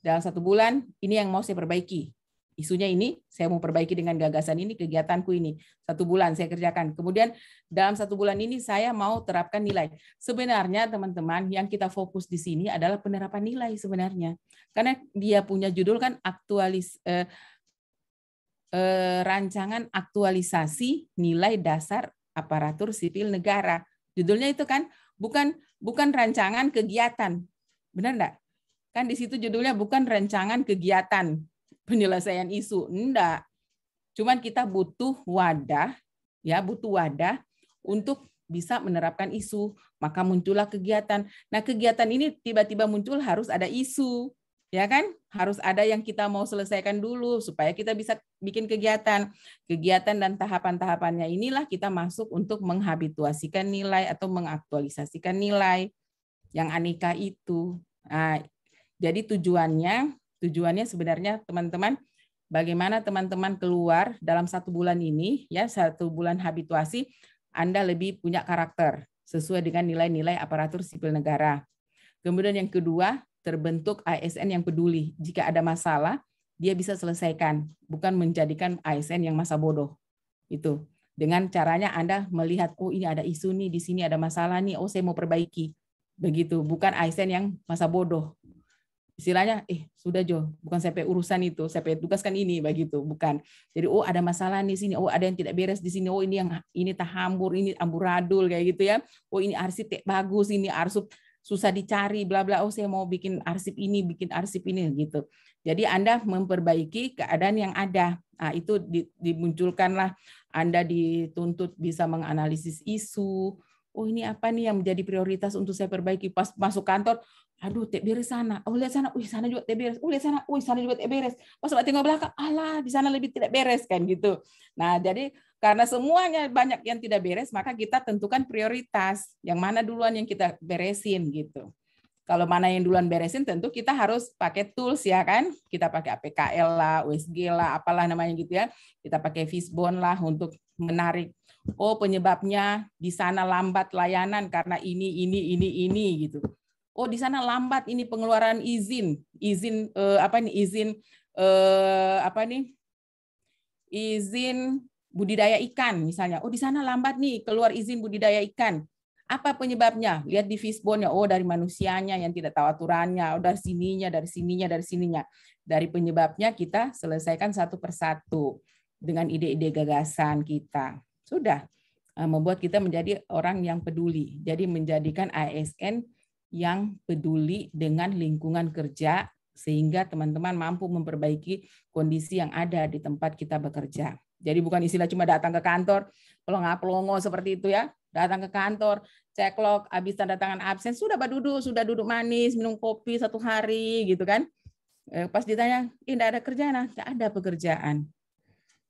dalam 1 bulan ini yang mau saya perbaiki. Isunya ini, saya mau perbaiki dengan gagasan ini, kegiatanku ini. 1 bulan saya kerjakan. Kemudian dalam 1 bulan ini saya mau terapkan nilai. Sebenarnya teman-teman, yang kita fokus di sini adalah penerapan nilai sebenarnya. Karena dia punya judul kan rancangan aktualisasi nilai dasar aparatur sipil negara. Judulnya itu kan bukan rancangan kegiatan. Benar enggak? Kan di situ judulnya bukan rancangan kegiatan penyelesaian isu, enggak. Cuman kita butuh wadah, ya, butuh wadah untuk bisa menerapkan isu, maka muncullah kegiatan. Nah, kegiatan ini tiba-tiba muncul harus ada isu, ya kan? Harus ada yang kita mau selesaikan dulu supaya kita bisa bikin kegiatan. Kegiatan dan tahapan-tahapannya inilah kita masuk untuk menghabituasikan nilai atau mengaktualisasikan nilai yang aneka itu. Nah, jadi tujuannya sebenarnya teman-teman, bagaimana teman-teman keluar dalam 1 bulan ini, ya 1 bulan habituasi, Anda lebih punya karakter sesuai dengan nilai-nilai aparatur sipil negara. Kemudian yang kedua, terbentuk ASN yang peduli. Jika ada masalah, dia bisa selesaikan, bukan menjadikan ASN yang masa bodoh. Itu. Dengan caranya Anda melihat, oh ini ada isu nih, di sini ada masalah nih, oh saya mau perbaiki. Begitu, bukan ASN yang masa bodoh. Istilahnya, sudah Jo, bukan saya urusan itu, saya tugaskan ini, begitu, bukan. Jadi, oh ada masalah di sini, oh ada yang tidak beres di sini, oh ini tahambur, ini amburadul kayak gitu ya. Oh ini arsip bagus, ini arsip susah dicari, bla bla. Oh saya mau bikin arsip ini gitu. Jadi Anda memperbaiki keadaan yang ada. Nah, itu dimunculkanlah Anda dituntut bisa menganalisis isu. Oh ini apa nih yang menjadi prioritas untuk saya perbaiki pas masuk kantor. Aduh, tak beres sana. Oh, lihat sana. Sana juga tak beres. Lihat sana. Sana juga tak beres. Pas tengok belakang, alah, di sana lebih tidak beres kan gitu. Nah, jadi karena semuanya banyak yang tidak beres, maka kita tentukan prioritas. Yang mana duluan yang kita beresin gitu. Kalau mana yang duluan beresin, tentu kita harus pakai tools ya kan. Kita pakai APKL lah, USG lah, apalah namanya gitu ya. Kita pakai Fishbone lah untuk menarik. Oh, penyebabnya di sana lambat layanan karena ini gitu. Oh di sana lambat ini pengeluaran izin budidaya ikan misalnya. Oh di sana lambat nih keluar izin budidaya ikan. Apa penyebabnya? Lihat di Fishbone-nya. Oh dari manusianya yang tidak tahu aturannya. Oh dari sininya. Dari penyebabnya kita selesaikan satu persatu dengan ide-ide gagasan kita. Sudah membuat kita menjadi orang yang peduli. Jadi menjadikan ASN yang peduli dengan lingkungan kerja sehingga teman-teman mampu memperbaiki kondisi yang ada di tempat kita bekerja. Jadi bukan istilah cuma datang ke kantor, pelongo seperti itu ya. Datang ke kantor, cek log, habis tanda tangan absen, sudah duduk manis, minum kopi 1 hari gitu kan. Pas ditanya, tidak ada kerjaan, tidak ada pekerjaan.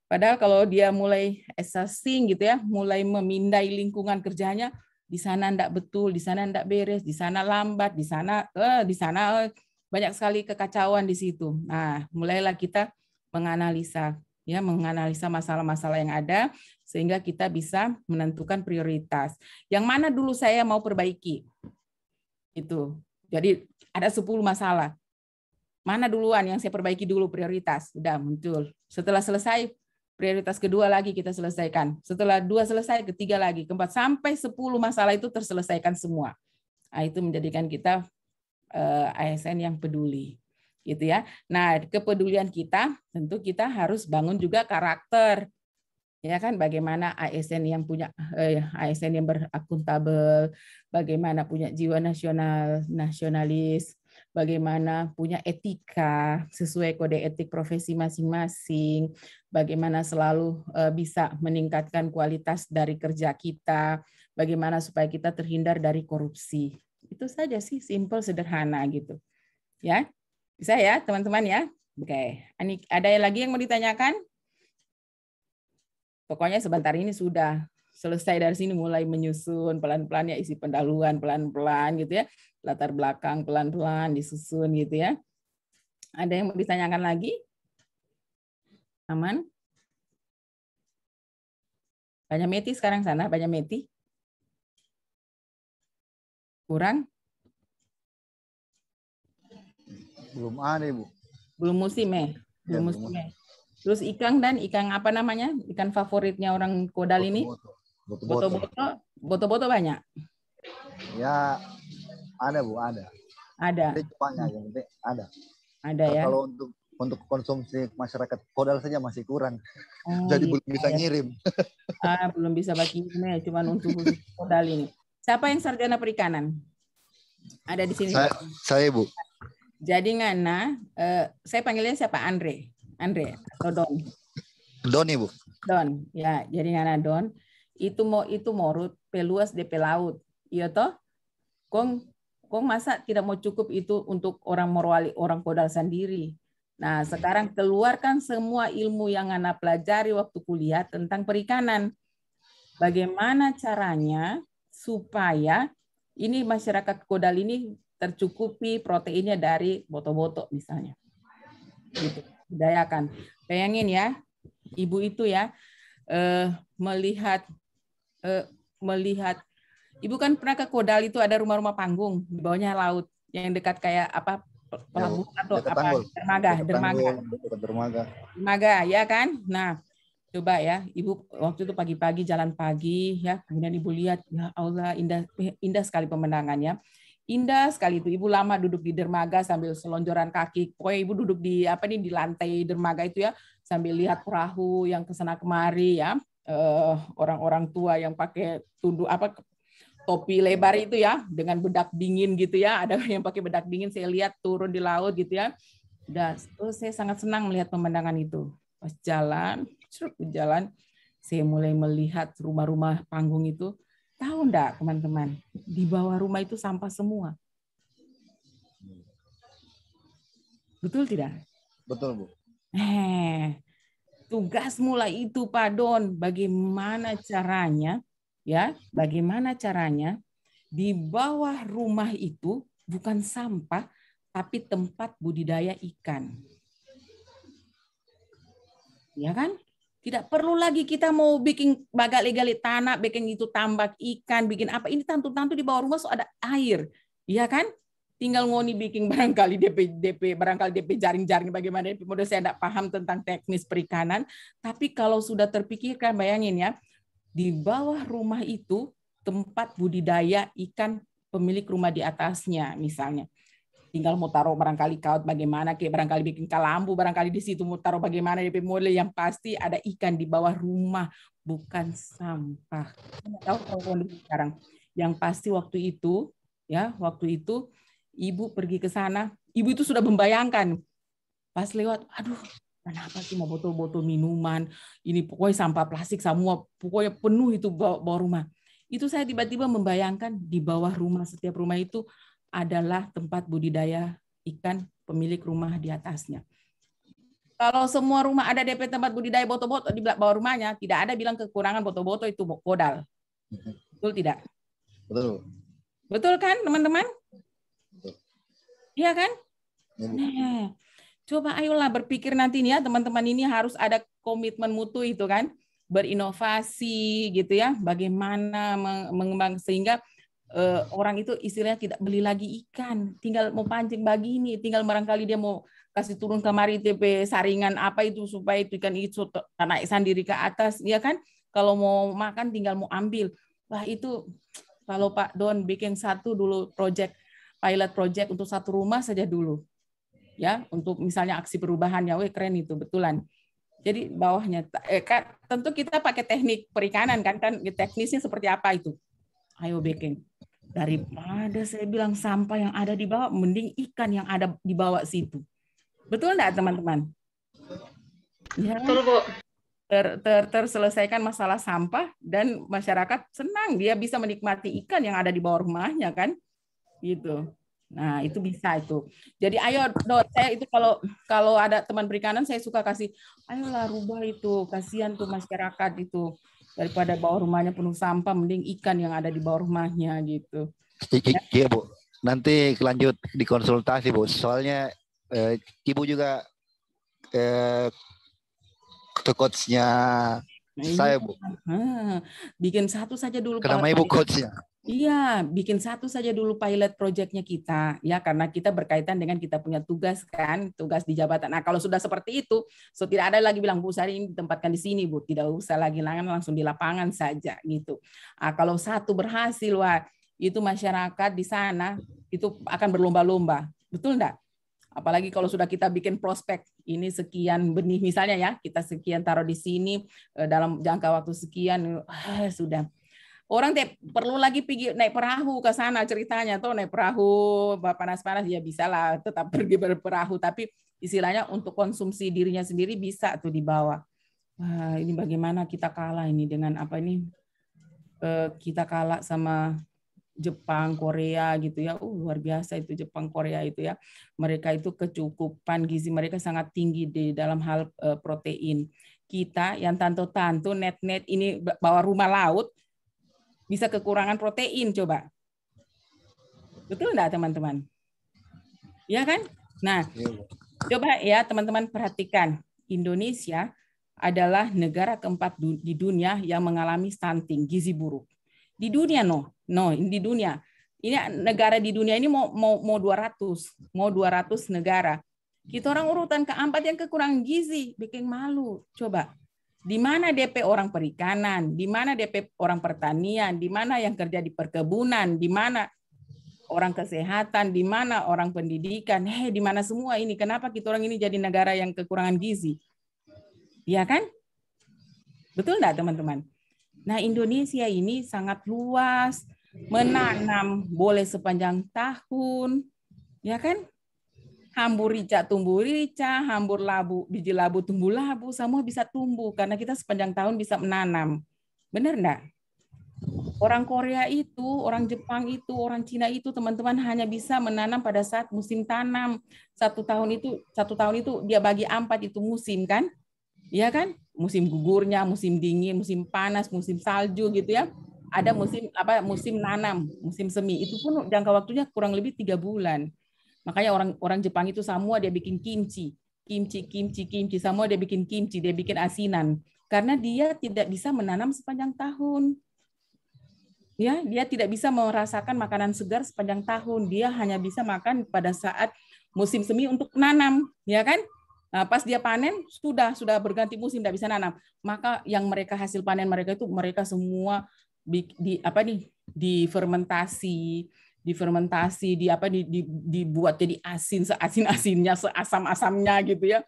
Padahal kalau dia mulai assessing gitu ya, mulai memindai lingkungan kerjanya, di sana enggak betul, di sana enggak beres, di sana lambat, di sana banyak sekali kekacauan di situ. Nah, mulailah kita menganalisa masalah-masalah yang ada sehingga kita bisa menentukan prioritas. Yang mana dulu saya mau perbaiki. Itu. Jadi ada 10 masalah. Mana duluan yang saya perbaiki dulu prioritas? Udah muncul. Setelah selesai, prioritas kedua lagi kita selesaikan. Setelah 2 selesai, ketiga lagi, keempat, sampai 10 masalah itu terselesaikan semua. Nah, itu menjadikan kita ASN yang peduli. Gitu ya. Nah, kepedulian kita, tentu kita harus bangun juga karakter. Ya kan, bagaimana ASN yang punya ASN yang berakuntabel, bagaimana punya jiwa nasionalis, bagaimana punya etika sesuai kode etik profesi masing-masing, bagaimana selalu bisa meningkatkan kualitas dari kerja kita, bagaimana supaya kita terhindar dari korupsi. Itu saja sih, simple, sederhana gitu. Ya, bisa ya teman-teman ya. Oke, ada lagi yang mau ditanyakan? Pokoknya sebentar ini sudah selesai dari sini, mulai menyusun pelan-pelan ya, isi pendahuluan pelan-pelan gitu ya, latar belakang pelan-pelan disusun gitu ya. Ada yang mau ditanyakan lagi? Aman? Banyak Meti sekarang sana, banyak Meti? Kurang? Belum ada, Ibu. Belum musim ya? Belum musim ya. Terus ikan apa namanya? Ikan favoritnya orang Kodal ini? Boto-boto banyak? Ya, ada Bu, ada. Ada. Ada. Ada ya. Kalau untuk konsumsi masyarakat Kodal saja masih kurang. Jadi belum bisa ngirim. Belum bisa bagi ya, cuma untuk khusus Kodal ini. Siapa yang sarjana perikanan? Ada di sini. Saya Bu. Jadi ngana, saya panggilnya siapa? Andre atau Don? Don Ibu. Don, ya. Jadi ngana Don. Itu morut peluas DP laut. Iya toh? Kong masa tidak mau cukup itu untuk orang Morowali, orang Kodal sendiri. Nah, sekarang keluarkan semua ilmu yang ngana pelajari waktu kuliah tentang perikanan. Bagaimana caranya supaya ini masyarakat Kodal ini tercukupi proteinnya dari boto-boto misalnya. Gitu. Budayakan. Bayangin ya, ibu itu ya melihat ibu kan pernah ke Kodal, itu ada rumah-rumah panggung di bawahnya laut yang dekat kayak apa pelabuhan atau apa dermaga ya kan. Nah, coba ya, ibu waktu itu pagi-pagi jalan pagi ya, kemudian ibu lihat ya Allah, indah sekali pemandangannya. Indah sekali itu. Ibu lama duduk di dermaga sambil selonjoran kaki. Pokoknya ibu duduk di di lantai dermaga itu ya, sambil lihat perahu yang kesana kemari ya. Orang-orang tua yang pakai topi lebar itu ya, dengan bedak dingin gitu ya. Ada yang pakai bedak dingin, saya lihat turun di laut gitu ya. Saya sangat senang melihat pemandangan itu. Pas jalan, saya mulai melihat rumah-rumah panggung itu. Tahu enggak teman-teman, di bawah rumah itu sampah semua. Betul tidak? Betul, Bu. Tugas mulai itu Pak Don, bagaimana caranya di bawah rumah itu bukan sampah, tapi tempat budidaya ikan. Ya kan? Tidak perlu lagi kita mau bikin bagali-gali tanah, bikin itu tambak ikan, bikin apa. Ini tantu-tantu di bawah rumah so ada air. Iya kan? Tinggal ngoni bikin barangkali DP jaring-jaring bagaimana. Model saya tidak paham tentang teknis perikanan. Tapi kalau sudah terpikirkan, bayangin ya. Di bawah rumah itu tempat budidaya ikan pemilik rumah di atasnya misalnya. Tinggal mau taruh barangkali kaut bagaimana, kayak barangkali bikin kalambu, barangkali di situ mau taruh bagaimana, DP model yang pasti ada ikan di bawah rumah, bukan sampah. Tahu kalau kondisi sekarang. Yang pasti waktu itu ibu pergi ke sana, ibu itu sudah membayangkan pas lewat, aduh, kenapa sih mau botol-botol minuman, ini pokoknya sampah plastik semua, pokoknya penuh itu bawah rumah. Itu saya tiba-tiba membayangkan di bawah rumah, setiap rumah itu adalah tempat budidaya ikan pemilik rumah di atasnya. Kalau semua rumah ada DP tempat budidaya boto-boto di bawah rumahnya, tidak ada bilang kekurangan boto-boto itu modal. Betul tidak? Betul. Betul kan, teman-teman? Iya kan? Nah, coba ayolah berpikir nanti nih ya, teman-teman ini harus ada komitmen mutu itu kan, berinovasi gitu ya, bagaimana mengembang sehingga orang itu istilahnya tidak beli lagi ikan, tinggal mau pancing begini, tinggal barangkali dia mau kasih turun kemari TP saringan apa itu supaya itu ikan itu naik sendiri ke atas, ya kan? Kalau mau makan tinggal mau ambil. Wah itu kalau Pak Don bikin satu dulu pilot project untuk satu rumah saja dulu, ya untuk misalnya aksi perubahan ya, keren itu betulan. Jadi bawahnya, tentu kita pakai teknik perikanan kan teknisnya seperti apa itu? Ayo bikin. Daripada saya bilang sampah yang ada di bawah, mending ikan yang ada di bawah situ. Betul enggak teman-teman? Ya. Betul, Bu. Terselesaikan masalah sampah dan masyarakat senang dia bisa menikmati ikan yang ada di bawah rumahnya kan? Gitu. Nah, itu bisa itu. Jadi ayo Dot, saya itu kalau ada teman perikanan saya suka kasih, ayolah rubah itu, kasihan tuh masyarakat itu. Daripada bawah rumahnya penuh sampah, mending ikan yang ada di bawah rumahnya gitu. Iya, Bu. Nanti lanjut dikonsultasi, Bu. Soalnya Ibu juga ke coachnya saya, Bu. Bikin satu saja dulu. Kenapa Ibu coachnya? Iya, bikin satu saja dulu pilot projectnya kita, ya karena kita berkaitan dengan kita punya tugas kan, tugas di jabatan. Nah kalau sudah seperti itu, tidak ada lagi bilang Bu Sari ini ditempatkan di sini Bu, tidak usah lagi langsung di lapangan saja gitu. Nah, kalau satu berhasil, wah itu masyarakat di sana itu akan berlomba-lomba, betul enggak? Apalagi kalau sudah kita bikin prospek, ini sekian benih misalnya ya, kita sekian taruh di sini dalam jangka waktu sekian, sudah. Orang perlu lagi pergi naik perahu ke sana ceritanya tuh naik perahu panas-panas ya bisa lah tetap pergi berperahu tapi istilahnya untuk konsumsi dirinya sendiri bisa tuh dibawa. Wah, ini bagaimana kita kalah ini dengan apa ini kita kalah sama Jepang, Korea gitu ya. Luar biasa itu Jepang, Korea itu ya. Mereka itu kecukupan gizi mereka sangat tinggi di dalam hal protein. Kita yang tanto-tanto net-net ini bawa rumah laut bisa kekurangan protein coba. Betul enggak teman-teman? Ya kan? Nah, coba ya teman-teman perhatikan. Indonesia adalah negara keempat di dunia yang mengalami stunting, gizi buruk. Di dunia di dunia. Ini negara di dunia ini mau 200 negara. Kita orang urutan keempat yang kekurangan gizi, bikin malu. Coba. Di mana DP orang perikanan, di mana DP orang pertanian, di mana yang kerja di perkebunan, di mana orang kesehatan, di mana orang pendidikan, di mana semua ini? Kenapa kita orang ini jadi negara yang kekurangan gizi? Ya kan? Betul enggak teman-teman? Nah Indonesia ini sangat luas, menanam boleh sepanjang tahun, ya kan? Hambur rica tumbuh rica, hambur labu biji labu tumbuh labu, semua bisa tumbuh karena kita sepanjang tahun bisa menanam. Benar enggak? Orang Korea itu, orang Jepang itu, orang Cina itu teman-teman hanya bisa menanam pada saat musim tanam. Satu tahun itu dia bagi 4 itu musim kan? Iya kan? Musim gugurnya, musim dingin, musim panas, musim salju gitu ya. Ada musim nanam, musim semi. Itu pun jangka waktunya kurang lebih 3 bulan. Makanya orang Jepang itu semua dia bikin kimchi, semua dia bikin kimchi, dia bikin asinan. Karena dia tidak bisa menanam sepanjang tahun. Ya, dia tidak bisa merasakan makanan segar sepanjang tahun. Dia hanya bisa makan pada saat musim semi untuk nanam, ya kan? Nah, pas dia panen sudah berganti musim tidak bisa nanam. Maka yang mereka hasil panen mereka itu mereka semua difermentasi, dibuat jadi seasin-asinnya, seasam-asamnya gitu ya.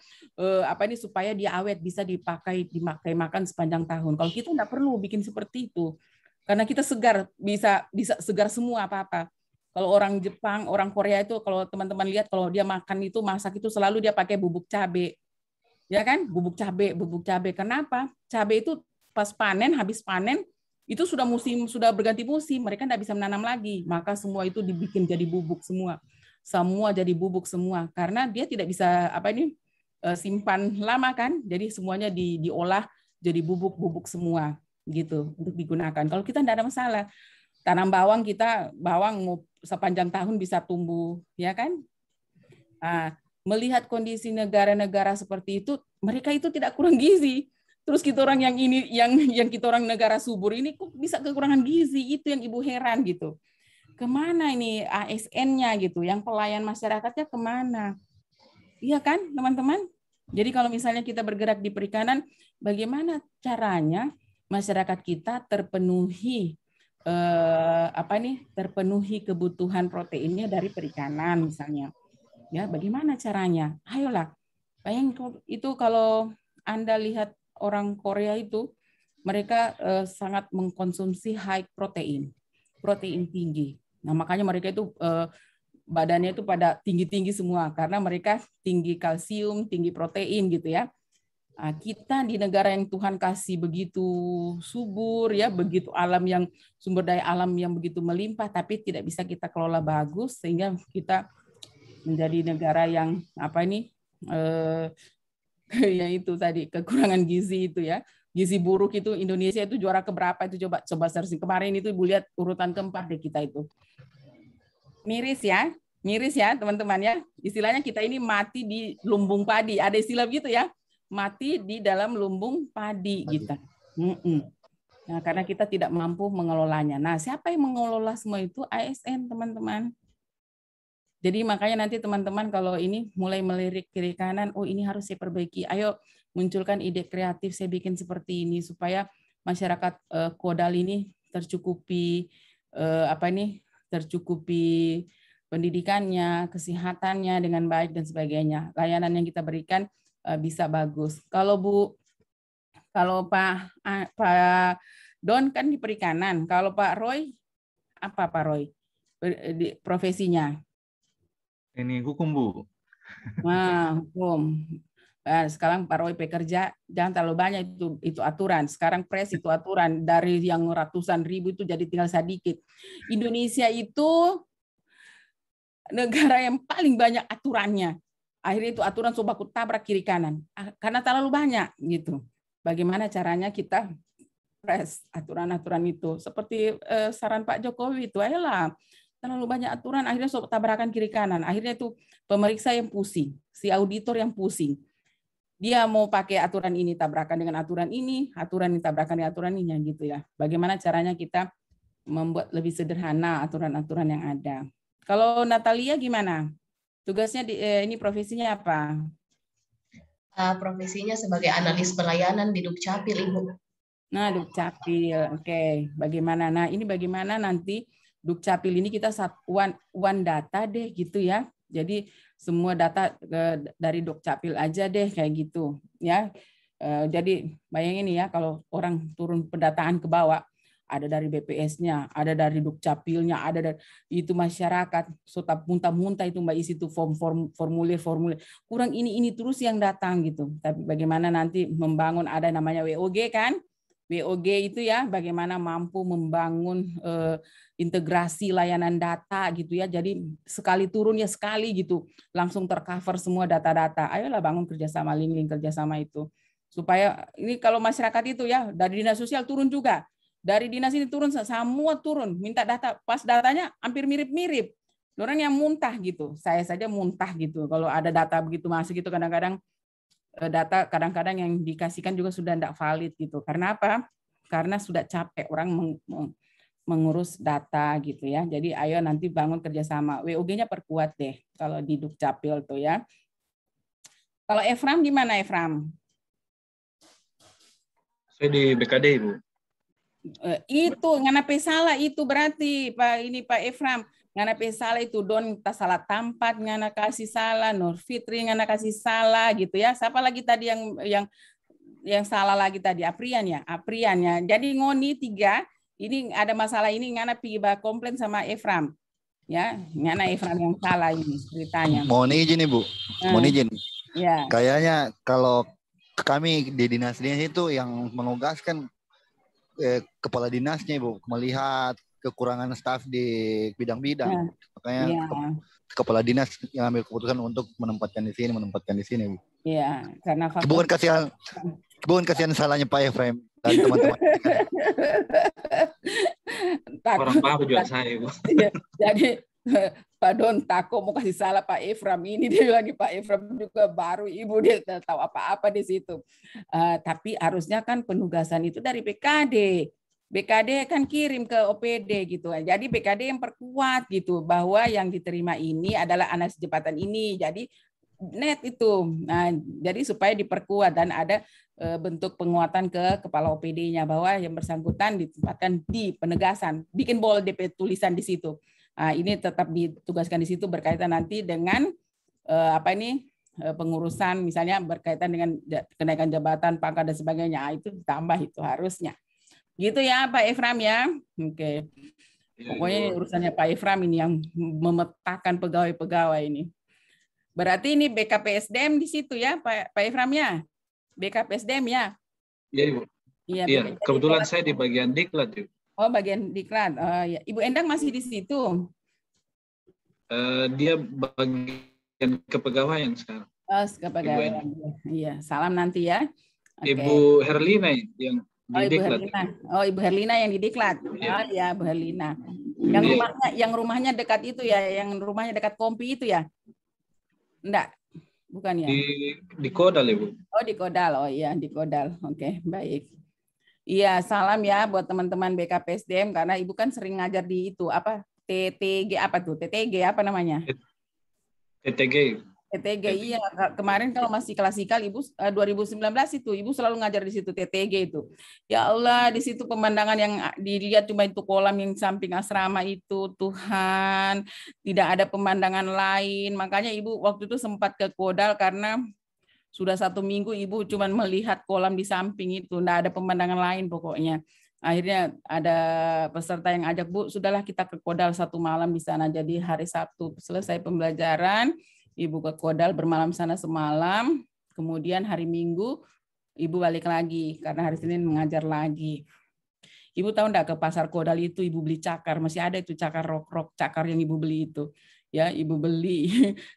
Supaya dia awet bisa dipakai makan sepanjang tahun. Kalau kita nggak perlu bikin seperti itu. Karena kita segar, bisa segar semua apa-apa. Kalau orang Jepang, orang Korea itu kalau teman-teman lihat kalau dia makan itu masak itu selalu dia pakai bubuk cabai. Ya kan? Bubuk cabai. Kenapa? Cabai itu pas panen, habis panen itu sudah berganti musim, mereka tidak bisa menanam lagi, maka semua itu dibikin jadi bubuk semua jadi bubuk semua, karena dia tidak bisa simpan lama kan, jadi semuanya diolah jadi bubuk-bubuk semua gitu untuk digunakan. Kalau kita tidak ada masalah, tanam bawang mau sepanjang tahun bisa tumbuh, ya kan? Nah, melihat kondisi negara-negara seperti itu, mereka itu tidak kurang gizi. Terus kita orang yang kita orang negara subur ini kok bisa kekurangan gizi, itu yang Ibu heran gitu. Kemana ini ASN-nya gitu, yang pelayan masyarakatnya kemana? Iya kan, teman-teman? Jadi kalau misalnya kita bergerak di perikanan, bagaimana caranya masyarakat kita terpenuhi terpenuhi kebutuhan proteinnya dari perikanan misalnya. Ya, bagaimana caranya? Ayolah. Bayangin itu kalau Anda lihat orang Korea itu, mereka sangat mengkonsumsi high protein tinggi. Nah, makanya mereka itu badannya itu pada tinggi-tinggi semua karena mereka tinggi kalsium, tinggi protein gitu ya. Nah, kita di negara yang Tuhan kasih begitu subur ya, begitu alam yang sumber daya alam yang begitu melimpah, tapi tidak bisa kita kelola bagus sehingga kita menjadi negara yang ya itu tadi kekurangan gizi itu ya. Gizi buruk itu Indonesia itu juara keberapa itu coba searching kemarin itu Ibu lihat urutan keempat deh kita itu. Miris ya teman-teman ya. Istilahnya kita ini mati di lumbung padi. Ada istilah gitu ya. Mati di dalam lumbung padi kita. Nah, karena kita tidak mampu mengelolanya. Nah, siapa yang mengelola semua itu? ASN, teman-teman. Jadi makanya nanti teman-teman kalau ini mulai melirik kiri kanan, oh ini harus saya perbaiki. Ayo munculkan ide kreatif, saya bikin seperti ini supaya masyarakat Kodal ini tercukupi tercukupi pendidikannya, kesehatannya dengan baik dan sebagainya. Layanan yang kita berikan bisa bagus. Kalau Pak Don kan di perikanan. Kalau Pak Roy, apa Pak Roy profesinya? Ini hukum, Bu. Nah, hukum. Sekarang Pak Roy pekerja, jangan terlalu banyak itu aturan. Sekarang pres itu aturan dari yang ratusan ribu itu jadi tinggal sedikit. Indonesia itu negara yang paling banyak aturannya. Akhirnya itu aturan coba aku tabrak kiri kanan karena terlalu banyak gitu. Bagaimana caranya kita pres aturan-aturan itu? Seperti saran Pak Jokowi itu, ayolah. Terlalu banyak aturan, akhirnya tabrakan kiri kanan. Akhirnya itu pemeriksa yang pusing, si auditor yang pusing. Dia mau pakai aturan ini tabrakan dengan aturan ini tabrakan dengan aturan ini gitu ya. Bagaimana caranya kita membuat lebih sederhana aturan-aturan yang ada. Kalau Natalia gimana? Tugasnya ini profesinya apa? Profesinya sebagai analis pelayanan di Dukcapil, Ibu. Nah, Dukcapil. Oke, bagaimana? Nah, ini bagaimana nanti Dukcapil ini kita one data deh gitu ya. Jadi semua data dari Dukcapil aja deh kayak gitu ya. Jadi bayangin ya kalau orang turun pendataan ke bawah, ada dari BPS-nya, ada dari Dukcapilnya, ada dari itu masyarakat, sotap muntah-muntah itu Mbak isi itu formulir. Kurang ini terus yang datang gitu. Tapi bagaimana nanti membangun ada namanya WOG kan? WOG itu ya bagaimana mampu membangun integrasi layanan data gitu ya. Jadi sekali turun ya sekali gitu langsung tercover semua data-data. Ayolah bangun kerjasama link kerjasama itu supaya ini kalau masyarakat itu ya dari dinas sosial turun juga, dari dinas ini turun semua turun minta data, pas datanya hampir mirip-mirip. Orang yang muntah gitu, saya saja muntah gitu kalau ada data begitu masuk gitu kadang-kadang. Data kadang-kadang yang dikasihkan juga sudah tidak valid gitu. Karena apa? Karena sudah capek orang mengurus data gitu ya. Jadi ayo nanti bangun kerjasama. WOG-nya perkuat deh kalau di Dukcapil tuh ya. Kalau Efram gimana Efram? Saya di BKD, Ibu. Itu nganape salah itu berarti Pak Efram. Ngana salah itu Don tak salah tempat, ngana kasih salah, Nur Fitri ngana kasih salah gitu ya. Siapa lagi tadi yang salah lagi tadi? Aprian ya. Jadi ngoni 3 ini ada masalah ini ngana pergi komplain sama Efram. Ya, ngana Efram yang salah ini ceritanya. Mohon izin Ibu. Mohon izin. Ya. Kayaknya kalau kami di dinas itu yang menugaskan kepala dinasnya Ibu melihat kekurangan staf di bidang-bidang. Makanya kepala dinas yang ambil keputusan untuk menempatkan di sini, Bu. Iya, karena faktor... bukan kasihan salahnya Pak Efraim dan teman-teman. Orang baru juga saya, Bu. Jadi Pak Don takut mau kasih salah Pak Efraim ini, dia bilang Pak Efraim juga baru, Ibu dia tidak tahu apa-apa di situ. Tapi harusnya kan penugasan itu dari BKD. BKD kan kirim ke OPD gitu. Jadi BKD yang perkuat gitu bahwa yang diterima ini adalah analis jabatan ini. Jadi net itu. Nah, jadi supaya diperkuat dan ada bentuk penguatan ke kepala OPD-nya bahwa yang bersangkutan ditempatkan di penegasan. Bikin bold DP tulisan di situ. Nah, ini tetap ditugaskan di situ berkaitan nanti dengan pengurusan misalnya berkaitan dengan kenaikan jabatan, pangkat dan sebagainya. Itu ditambah itu harusnya. Gitu ya Pak Efraim ya. Oke. Pokoknya urusannya Pak Efraim ini yang memetakan pegawai-pegawai ini. Berarti ini BKPSDM di situ ya Pak Efraim ya. BKPSDM ya. Iya Ibu. Iya. Kebetulan saya di bagian diklat Ibu. Oh bagian diklat. Ya. Ibu Endang masih di situ. Dia bagian kepegawaian sekarang. Kepegawaian. Iya. Salam nanti ya. Okay. Ibu Herlina yang Ibu Herlina. Ibu Herlina yang di Diklat. Ya, Bu Herlina. Yang rumahnya dekat itu ya, yang rumahnya dekat Kompi itu ya? Enggak. Bukan ya? Di Kodal, Ibu. Oh, di Kodal. Oh iya, di Kodal. Oke, baik. Iya, salam ya buat teman-teman BKPSDM karena Ibu kan sering ngajar di itu apa? TTG apa tuh? TTG apa namanya? TTG. TTG iya, kemarin kalau masih klasikal Ibu 2019 itu Ibu selalu ngajar di situ TTG itu. Ya Allah, di situ pemandangan yang dilihat cuma itu kolam yang samping asrama itu, Tuhan, tidak ada pemandangan lain. Makanya Ibu waktu itu sempat ke Kodal karena sudah 1 minggu Ibu cuma melihat kolam di samping itu, tidak ada pemandangan lain pokoknya. Akhirnya ada peserta yang ajak, Bu, sudahlah kita ke Kodal 1 malam di sana. Jadi hari Sabtu selesai pembelajaran, Ibu ke Kodal bermalam sana semalam, kemudian hari Minggu Ibu balik lagi karena hari Senin mengajar lagi. Ibu tahu enggak ke pasar Kodal itu Ibu beli cakar, masih ada itu cakar rok cakar yang Ibu beli itu. Ya, Ibu beli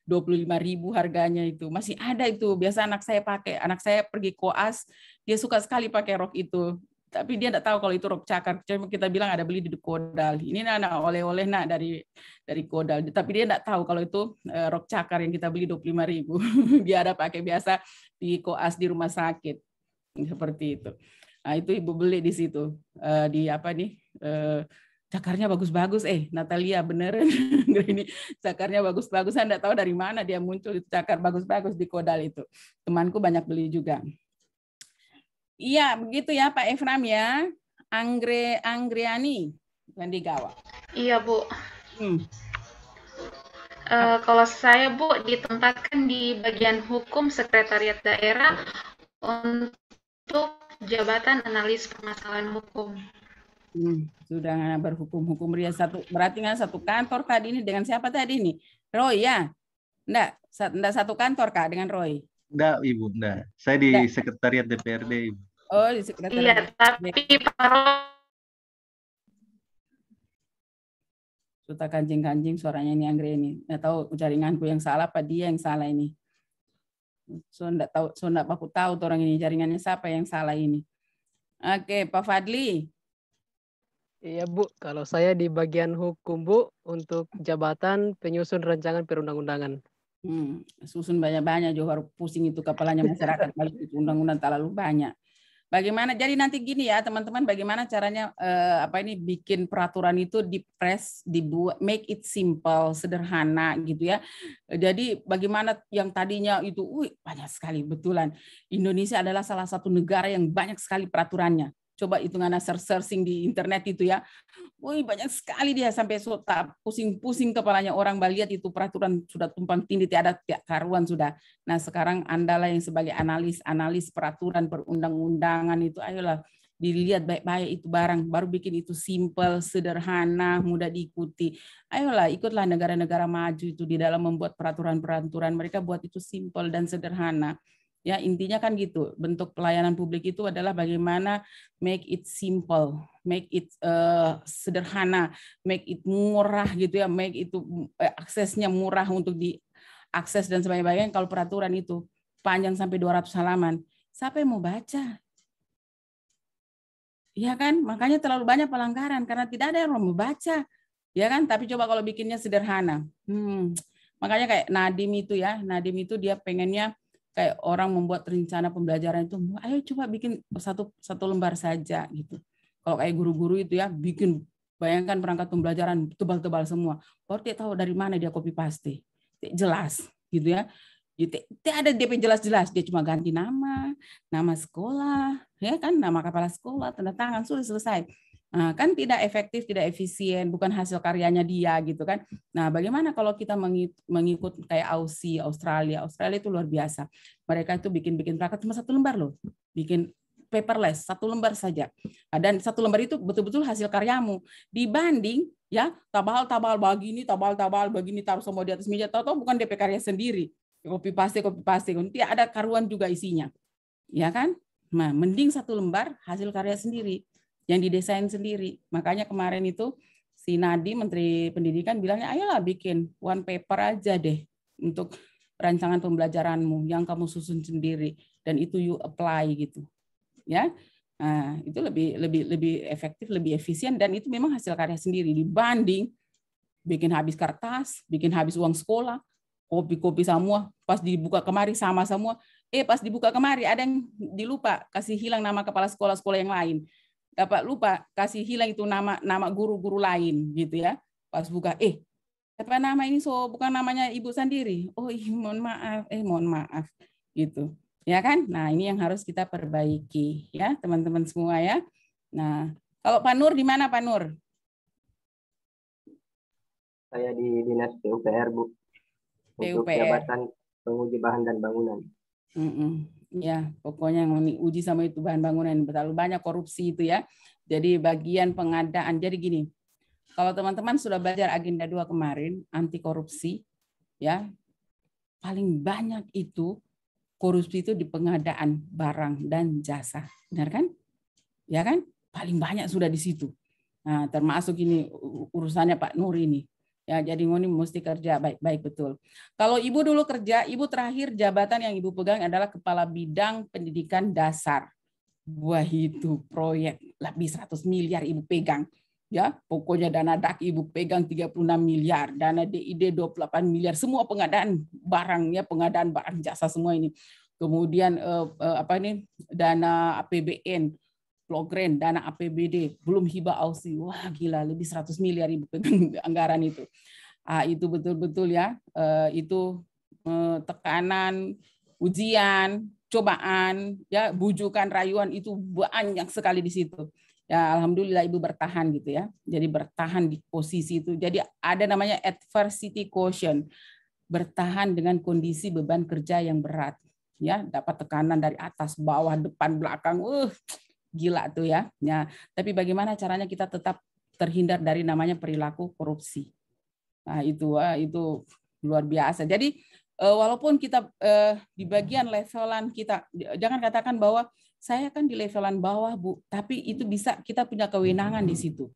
25.000 harganya itu. Masih ada itu, biasa anak saya pakai. Anak saya pergi koas, dia suka sekali pakai rok itu. Tapi dia enggak tahu kalau itu rok cakar. Cuma kita bilang ada beli di Kodal. Ini anak oleh-oleh nak dari Kodal. Tapi dia enggak tahu kalau itu rok cakar yang kita beli 25.000. Dia ada pakai biasa di koas di rumah sakit. Seperti itu. Nah, itu Ibu beli di situ. Di apa nih? Cakarnya bagus-bagus. Natalia beneran. Ini cakarnya bagus-bagus. Saya enggak tahu dari mana dia muncul itu cakar bagus-bagus di Kodal itu. Temanku banyak beli juga. Iya, begitu ya Pak Efraim ya. Anggriani yang digawa. Iya, Bu. Kalau saya, Bu, ditempatkan di bagian hukum sekretariat daerah untuk jabatan analis permasalahan hukum. Sudah berhukum Ria berarti nggak satu kantor Kak ini dengan siapa tadi nih? Roy ya? Enggak satu kantor Kak dengan Roy? Enggak, Ibu, enggak. Saya di sekretariat DPRD, Ibu. Oh, di sekretariat. Iya, tapi Suta kancing-kancing suaranya ini Anggre ini. Nggak tahu jaringanku yang salah apa dia yang salah ini. So enggak aku tahu orang ini jaringannya siapa yang salah ini. Oke, Pak Fadli. Iya Bu, kalau saya di bagian hukum Bu untuk jabatan penyusun rancangan perundang-undangan. Susun banyak-banyak juga pusing itu kepalanya masyarakat balik itu undang-undang terlalu banyak. Bagaimana? Jadi nanti gini ya teman-teman, bagaimana caranya bikin peraturan itu dipres, dibuat, make it simple, sederhana gitu ya. Jadi bagaimana yang tadinya itu, banyak sekali betulan. Indonesia adalah salah satu negara yang banyak sekali peraturannya. Coba hitungan searching di internet itu ya. Banyak sekali dia sampai pusing-pusing kepalanya orang lihat itu peraturan sudah tumpang tindih tiada karuan sudah. Nah, sekarang Andalah yang sebagai analis peraturan perundang-undangan itu ayolah dilihat baik-baik itu barang baru bikin itu simple, sederhana, mudah diikuti. Ayolah ikutlah negara-negara maju itu di dalam membuat peraturan-peraturan mereka buat itu simple dan sederhana. Ya, intinya kan gitu. Bentuk pelayanan publik itu adalah bagaimana make it simple, make it sederhana, make it murah gitu ya, make itu aksesnya murah untuk diakses dan sebagainya. Kalau peraturan itu panjang sampai 200 halaman, siapa yang mau baca? Ya kan? Makanya terlalu banyak pelanggaran karena tidak ada yang mau baca. Ya kan? Tapi coba kalau bikinnya sederhana. Makanya kayak Nadiem itu ya, Nadiem itu dia pengennya kayak orang membuat rencana pembelajaran itu, ayo coba bikin satu lembar saja gitu. Kalau kayak guru-guru itu ya, bikin, bayangkan perangkat pembelajaran tebal-tebal semua. Baru dia tahu dari mana dia copy paste. Jelas gitu ya. Tidak ada DP jelas-jelas, dia cuma ganti nama sekolah, ya kan, nama kepala sekolah, tanda tangan, sudah selesai. Nah, kan tidak efektif, tidak efisien, bukan hasil karyanya dia gitu kan. Nah, bagaimana kalau kita mengikut kayak Aussie, Australia itu luar biasa. Mereka itu bikin plakat cuma 1 lembar loh, bikin paperless 1 lembar saja. Dan 1 lembar itu betul-betul hasil karyamu. Dibanding ya tabal-tabal begini, begini taruh semua di atas meja, tahu-tahu bukan DP karya sendiri, copy paste, nanti ada karuan juga isinya, ya kan? Nah, mending 1 lembar hasil karya sendiri, yang didesain sendiri. Makanya kemarin itu si Nadiem, Menteri Pendidikan, bilangnya ayolah bikin one paper aja deh untuk rancangan pembelajaranmu yang kamu susun sendiri dan itu you apply gitu. Ya. Nah, itu lebih efektif, lebih efisien dan itu memang hasil karya sendiri dibanding bikin habis kertas, bikin habis uang sekolah, kopi semua, pas dibuka kemari sama semua. Pas dibuka kemari ada yang dilupa kasih hilang nama kepala sekolah-sekolah yang lain. Dapat lupa kasih hilang itu nama guru-guru lain gitu ya. Pas buka apa nama ini, so bukan namanya ibu sendiri. Oh mohon maaf gitu. Ya kan? Nah, ini yang harus kita perbaiki ya, teman-teman semua ya. Nah, kalau Pak Nur di mana Pak Nur? Saya di Dinas PUPR, Bu. Untuk jabatan penguji bahan dan bangunan. Ya, pokoknya uji sama itu bahan bangunan, terlalu banyak korupsi itu ya. Jadi bagian pengadaan. Jadi gini, kalau teman-teman sudah belajar agenda 2 kemarin, anti korupsi, ya, paling banyak itu korupsi itu di pengadaan barang dan jasa. Benar kan? Ya kan? Paling banyak sudah di situ. Nah, termasuk ini urusannya Pak Nur ini. Ya, jadi ngoni mesti kerja baik-baik betul. Kalau Ibu dulu kerja, Ibu terakhir jabatan yang Ibu pegang adalah Kepala Bidang Pendidikan Dasar. Wah, itu proyek lebih 100 miliar Ibu pegang. Ya, pokoknya dana DAK Ibu pegang 36 miliar, dana DID 28 miliar, semua pengadaan barang ya, pengadaan barang jasa semua ini. Kemudian dana APBN, Progren, dana APBD, belum hibah Aussie. Wah, gila, lebih 100 miliar Ibu pegang anggaran itu. Itu betul-betul ya, itu tekanan, ujian, cobaan, ya, bujukan, rayuan itu banyak sekali di situ. Ya, alhamdulillah Ibu bertahan gitu ya. Jadi bertahan di posisi itu. Jadi ada namanya adversity quotient. Bertahan dengan kondisi beban kerja yang berat. Ya, dapat tekanan dari atas, bawah, depan, belakang. Gila tuh ya. Ya, tapi bagaimana caranya kita tetap terhindar dari namanya perilaku korupsi. Nah, itu luar biasa. Jadi walaupun kita di bagian levelan kita, jangan katakan bahwa saya kan di levelan bawah, Bu, tapi itu bisa kita punya kewenangan di situ.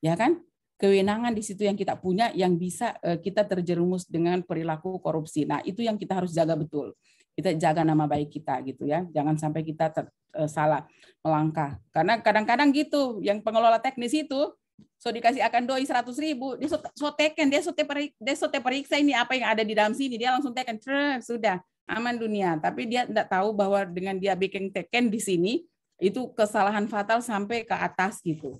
Ya kan? Kewenangan di situ yang kita punya yang bisa kita terjerumus dengan perilaku korupsi. Nah, itu yang kita harus jaga betul. Kita jaga nama baik kita gitu ya. Jangan sampai kita salah melangkah. Karena kadang-kadang gitu, yang pengelola teknis itu so dikasih akan doi 100.000, dia so teken, dia so periksa ini apa yang ada di dalam sini, dia langsung teken, sudah aman dunia. Tapi dia tidak tahu bahwa dengan dia bikin teken di sini itu kesalahan fatal sampai ke atas gitu.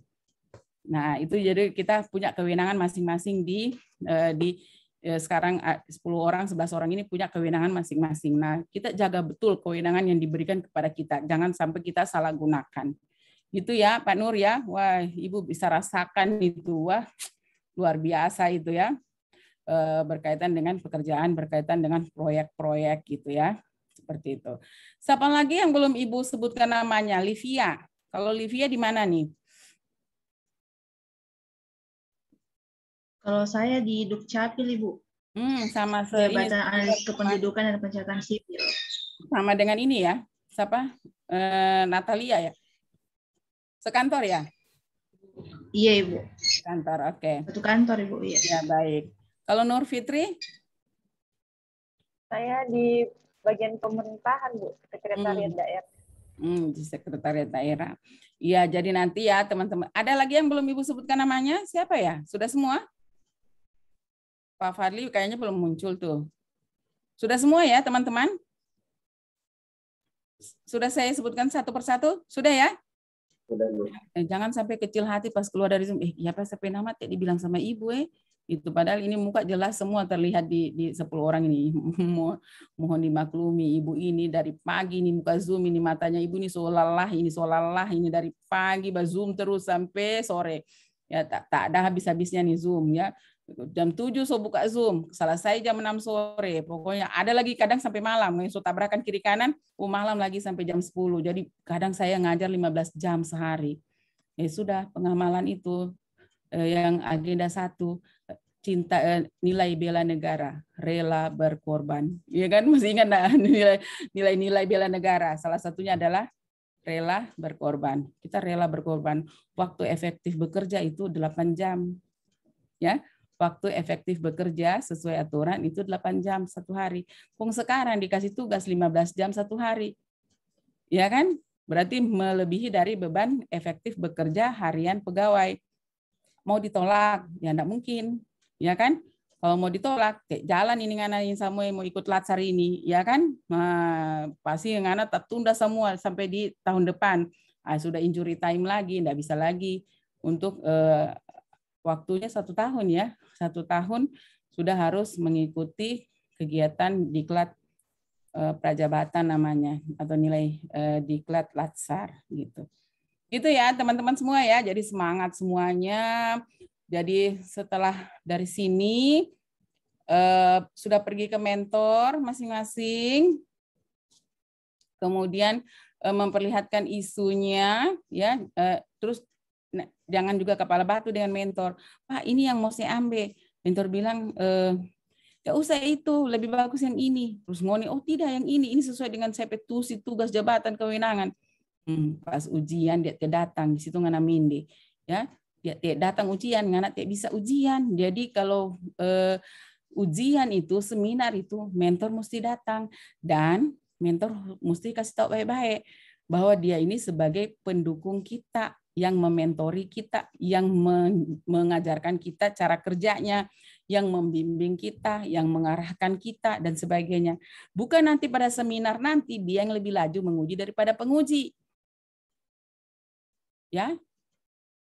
Nah, itu jadi kita punya kewenangan masing-masing di sekarang 10 orang, 11 orang ini punya kewenangan masing-masing. Nah, kita jaga betul kewenangan yang diberikan kepada kita. Jangan sampai kita salah gunakan. Gitu ya, Pak Nur ya. Wah, Ibu bisa rasakan itu. Wah, luar biasa itu ya. Berkaitan dengan pekerjaan, berkaitan dengan proyek-proyek gitu ya. Seperti itu. Siapa lagi yang belum Ibu sebutkan namanya? Livia. Kalau Livia di mana nih? Kalau saya di Dukcapil, Ibu. Sama Jabatan Analis Kependudukan dan Pencatatan Sipil. sama dengan ini ya. Siapa? Natalia ya? Sekantor ya? Iya, Ibu. Kantor, oke. Satu kantor, Ibu. Iya. Ya, baik. Kalau Nur Fitri? Saya di bagian pemerintahan, Bu, sekretariat daerah. Di sekretariat daerah. Iya, jadi nanti ya teman-teman. Ada lagi yang belum Ibu sebutkan namanya? Siapa ya? Sudah semua? Pak Fadli kayaknya belum muncul tuh. Sudah semua ya teman-teman? Sudah saya sebutkan satu persatu? Sudah ya? Sudah, Bu. Jangan sampai kecil hati pas keluar dari Zoom. Ya pas sampai nama tidak dibilang sama Ibu itu padahal ini muka jelas semua terlihat di 10 orang ini. Mohon dimaklumi Ibu ini dari pagi ini muka Zoom ini matanya Ibu ini seolah-olah ini dari pagi Zoom terus sampai sore. Ya tak ada habis-habisnya nih Zoom ya. Jam 7 so buka Zoom, selesai jam 6 sore. Pokoknya ada lagi kadang sampai malam, so tabrakan kiri kanan, malam lagi sampai jam 10. Jadi kadang saya ngajar 15 jam sehari. Ya sudah, pengamalan itu yang agenda 1, cinta, nilai bela negara, rela berkorban. Iya kan, masih ingat nilai-nilai bela negara. Salah satunya adalah rela berkorban. Kita rela berkorban. Waktu efektif bekerja itu 8 jam. Ya. Waktu efektif bekerja sesuai aturan itu 8 jam satu hari. Sekarang dikasih tugas 15 jam satu hari. Ya kan? Berarti melebihi dari beban efektif bekerja harian pegawai. Mau ditolak? Ya enggak mungkin. Ya kan? Kalau mau ditolak, jalan ini ngana sama mau ikut latsar ini, ya kan? Nah, pasti ngana tak tunda semua sampai di tahun depan. Sudah injury time lagi, enggak bisa lagi untuk waktunya 1 tahun ya. 1 tahun sudah harus mengikuti kegiatan diklat prajabatan namanya atau nilai diklat latsar gitu. Gitu ya teman-teman semua ya. Jadi semangat semuanya. Jadi setelah dari sini sudah pergi ke mentor masing-masing. Kemudian memperlihatkan isunya ya terus jangan juga kepala batu dengan mentor. Pak, ini yang mau saya ambil. Mentor bilang, ya usah itu, lebih bagus yang ini. Terus ngoni, oh tidak yang ini sesuai dengan sepetusi tugas jabatan kewenangan. Pas ujian dia tidak datang, di situ ngana mindi. Ya, dia tidak datang ujian, ngana tidak bisa ujian. Jadi kalau ujian itu, seminar itu, mentor mesti datang dan mentor mesti kasih tahu baik-baik bahwa dia ini sebagai pendukung kita, yang mementori kita, yang mengajarkan kita cara kerjanya, yang membimbing kita, yang mengarahkan kita, dan sebagainya. Bukan nanti pada seminar nanti dia yang lebih laju menguji daripada penguji. Ya,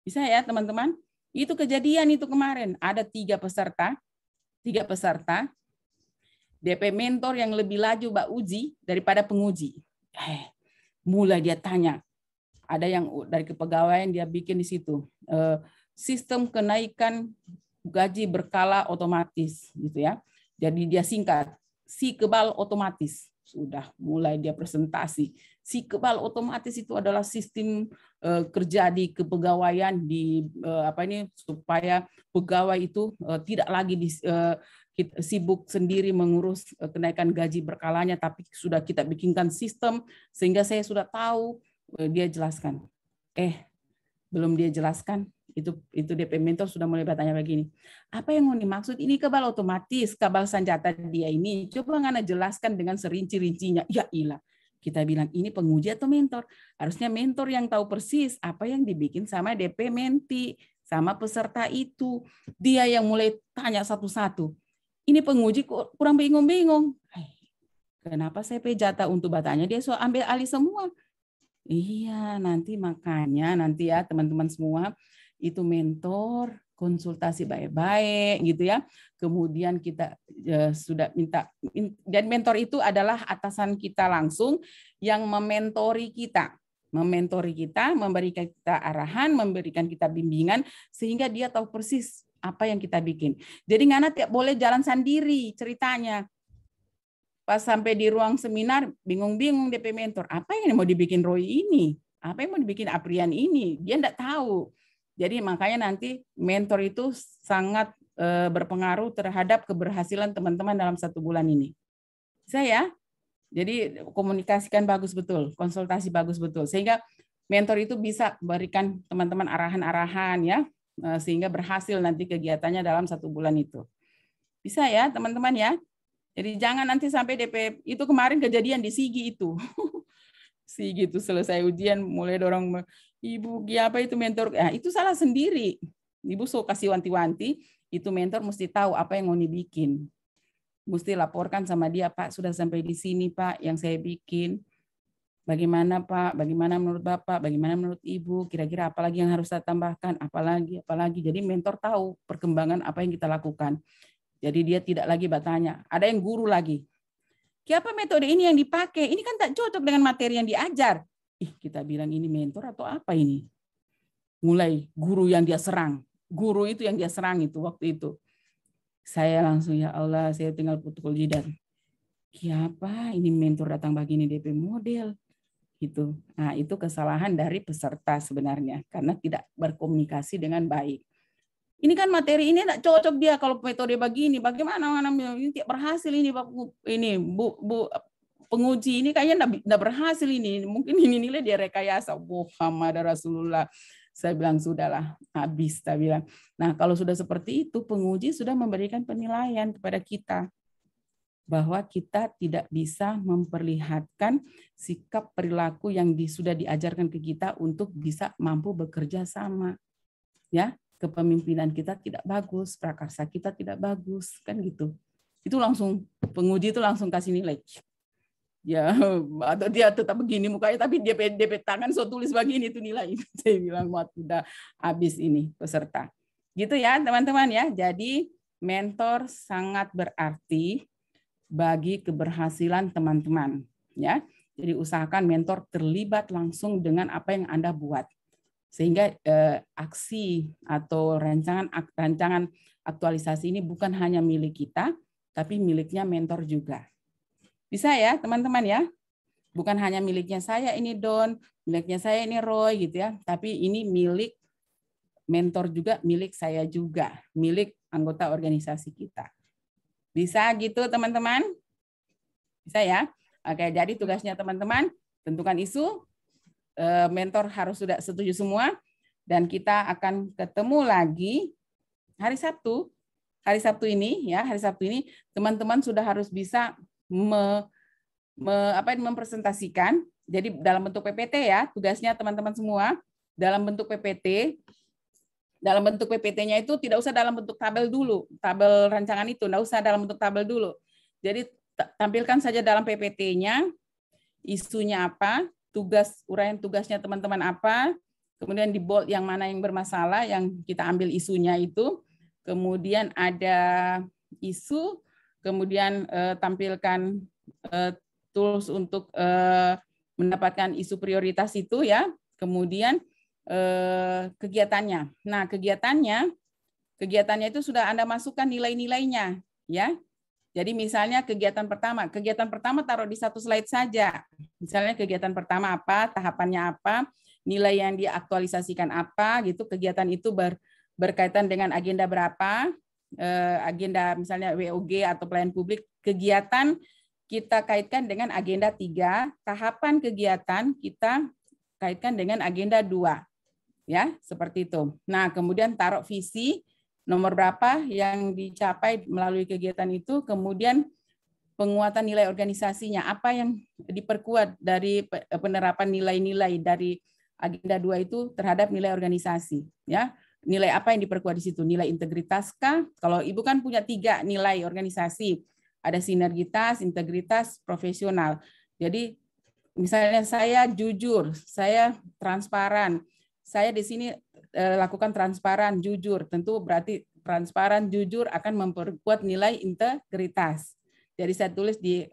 bisa ya teman-teman? Itu kejadian itu kemarin. Ada 3 peserta, DP mentor yang lebih laju Mbak uji daripada penguji. Mulai dia tanya, ada yang dari kepegawaian dia bikin di situ sistem kenaikan gaji berkala otomatis gitu ya. Jadi dia singkat si kebal otomatis. Sudah mulai dia presentasi. Si kebal otomatis itu adalah sistem kerja di kepegawaian di supaya pegawai itu tidak lagi sibuk sendiri mengurus kenaikan gaji berkalanya, tapi sudah kita bikinkan sistem sehingga saya sudah tahu. Dia jelaskan, belum dia jelaskan itu DP mentor sudah mulai bertanya begini, apa yang mau dimaksud ini kebal otomatis, kabel senjata dia ini, coba ngana jelaskan dengan serinci-rincinya. Ya ilah, kita bilang ini penguji atau mentor, harusnya mentor yang tahu persis apa yang dibikin sama DP menti, sama peserta itu, dia yang mulai tanya satu-satu. Ini penguji kok kurang bingung-bingung, kenapa saya jatah untuk bertanya, dia so ambil alih semua. Iya, makanya nanti ya teman-teman semua itu mentor konsultasi baik-baik gitu ya. Kemudian kita sudah minta, dan mentor itu adalah atasan kita langsung yang mementori kita, memberikan kita arahan, memberikan kita bimbingan sehingga dia tahu persis apa yang kita bikin. Jadi ngana tidak boleh jalan sendiri ceritanya. Pas sampai di ruang seminar, bingung-bingung DP mentor. Apa yang mau dibikin Roy ini? Apa yang mau dibikin Aprian ini? Dia enggak tahu. Jadi makanya nanti mentor itu sangat berpengaruh terhadap keberhasilan teman-teman dalam 1 bulan ini. Saya Jadi komunikasikan bagus betul, konsultasi bagus betul, sehingga mentor itu bisa berikan teman-teman arahan-arahan ya, sehingga berhasil nanti kegiatannya dalam 1 bulan itu. Bisa ya teman-teman ya. Jadi jangan nanti sampai DP itu kemarin kejadian di Sigi itu. Sigi itu selesai ujian mulai dorong, Ibu apa itu mentor, itu salah sendiri. Ibu so kasih wanti-wanti, itu mentor mesti tahu apa yang mau dibikin. Mesti laporkan sama dia, Pak, sudah sampai di sini, Pak, yang saya bikin. Bagaimana, Pak? Bagaimana menurut Bapak? Bagaimana menurut Ibu? Kira-kira apa lagi yang harus saya tambahkan? Apalagi. Jadi mentor tahu perkembangan apa yang kita lakukan. Jadi dia tidak lagi bertanya. Ada yang guru lagi. Kenapa metode ini yang dipakai? Ini kan tak cocok dengan materi yang diajar. Kita bilang ini mentor atau apa ini? Mulai guru yang dia serang. Guru itu yang dia serang itu waktu itu. Saya langsung, ya Allah, saya tinggal pukul jidat. Kenapa ini mentor datang begini DP model? Gitu. Nah, itu kesalahan dari peserta sebenarnya karena tidak berkomunikasi dengan baik. Ini kan materi ini tidak cocok dia kalau metode begini. Bagaimana ini tidak berhasil ini Bu penguji ini kayaknya tidak berhasil ini. Mungkin ini nilai dia rekayasa. Muhammad Rasulullah. Saya bilang sudahlah, habis. Saya bilang. Nah, kalau sudah seperti itu, penguji sudah memberikan penilaian kepada kita bahwa kita tidak bisa memperlihatkan sikap perilaku yang sudah diajarkan ke kita untuk bisa mampu bekerja sama. Ya, kepemimpinan kita tidak bagus, prakarsa kita tidak bagus, kan gitu. Itu langsung penguji itu langsung kasih nilai. Ya, atau dia tetap begini mukanya, tapi dia tangan so tulis begini itu nilai. Saya bilang, udah habis ini peserta. Gitu ya teman-teman ya. Jadi mentor sangat berarti bagi keberhasilan teman-teman. Ya, jadi usahakan mentor terlibat langsung dengan apa yang Anda buat. Sehingga aksi atau rancangan aktualisasi ini bukan hanya milik kita, tapi miliknya mentor juga. Bisa ya teman-teman ya, bukan hanya miliknya saya ini Don, miliknya saya ini Roy gitu ya, tapi ini milik mentor juga, milik saya juga, milik anggota organisasi kita. Bisa gitu teman-teman? Bisa ya? Oke, jadi tugasnya teman-teman, tentukan isu, mentor harus sudah setuju semua, dan kita akan ketemu lagi hari Sabtu. Hari Sabtu ini ya, hari Sabtu ini teman-teman sudah harus bisa mempresentasikan. Jadi dalam bentuk PPT ya, tugasnya teman-teman semua dalam bentuk PPT. Dalam bentuk PPT-nya itu tidak usah dalam bentuk tabel dulu, tabel rancangan itu tidak usah dalam bentuk tabel dulu. Jadi tampilkan saja dalam PPT-nya isunya apa, uraian tugasnya teman-teman apa, kemudian di bold yang mana yang bermasalah, yang kita ambil isunya itu, kemudian ada isu, kemudian tampilkan tools untuk mendapatkan isu prioritas itu ya, kemudian kegiatannya. Nah, kegiatannya itu sudah Anda masukkan nilai-nilainya ya. Jadi misalnya kegiatan pertama taruh di satu slide saja. Misalnya kegiatan pertama apa, tahapannya apa, nilai yang diaktualisasikan apa gitu. Kegiatan itu berkaitan dengan agenda berapa, agenda misalnya WOG atau pelayanan publik. Kegiatan kita kaitkan dengan agenda 3, tahapan kegiatan kita kaitkan dengan agenda 2. Ya, seperti itu. Nah, kemudian taruh visi nomor berapa yang dicapai melalui kegiatan itu, kemudian penguatan nilai organisasinya, apa yang diperkuat dari penerapan nilai-nilai dari agenda 2 itu terhadap nilai organisasi, ya. Nilai apa yang diperkuat di situ? Nilai integritas kah? Kalau Ibu kan punya 3 nilai organisasi. Ada sinergitas, integritas, profesional. Jadi misalnya saya jujur, saya transparan. Saya di sini lakukan transparan, jujur. Tentu berarti transparan, jujur akan memperkuat nilai integritas. Jadi saya tulis di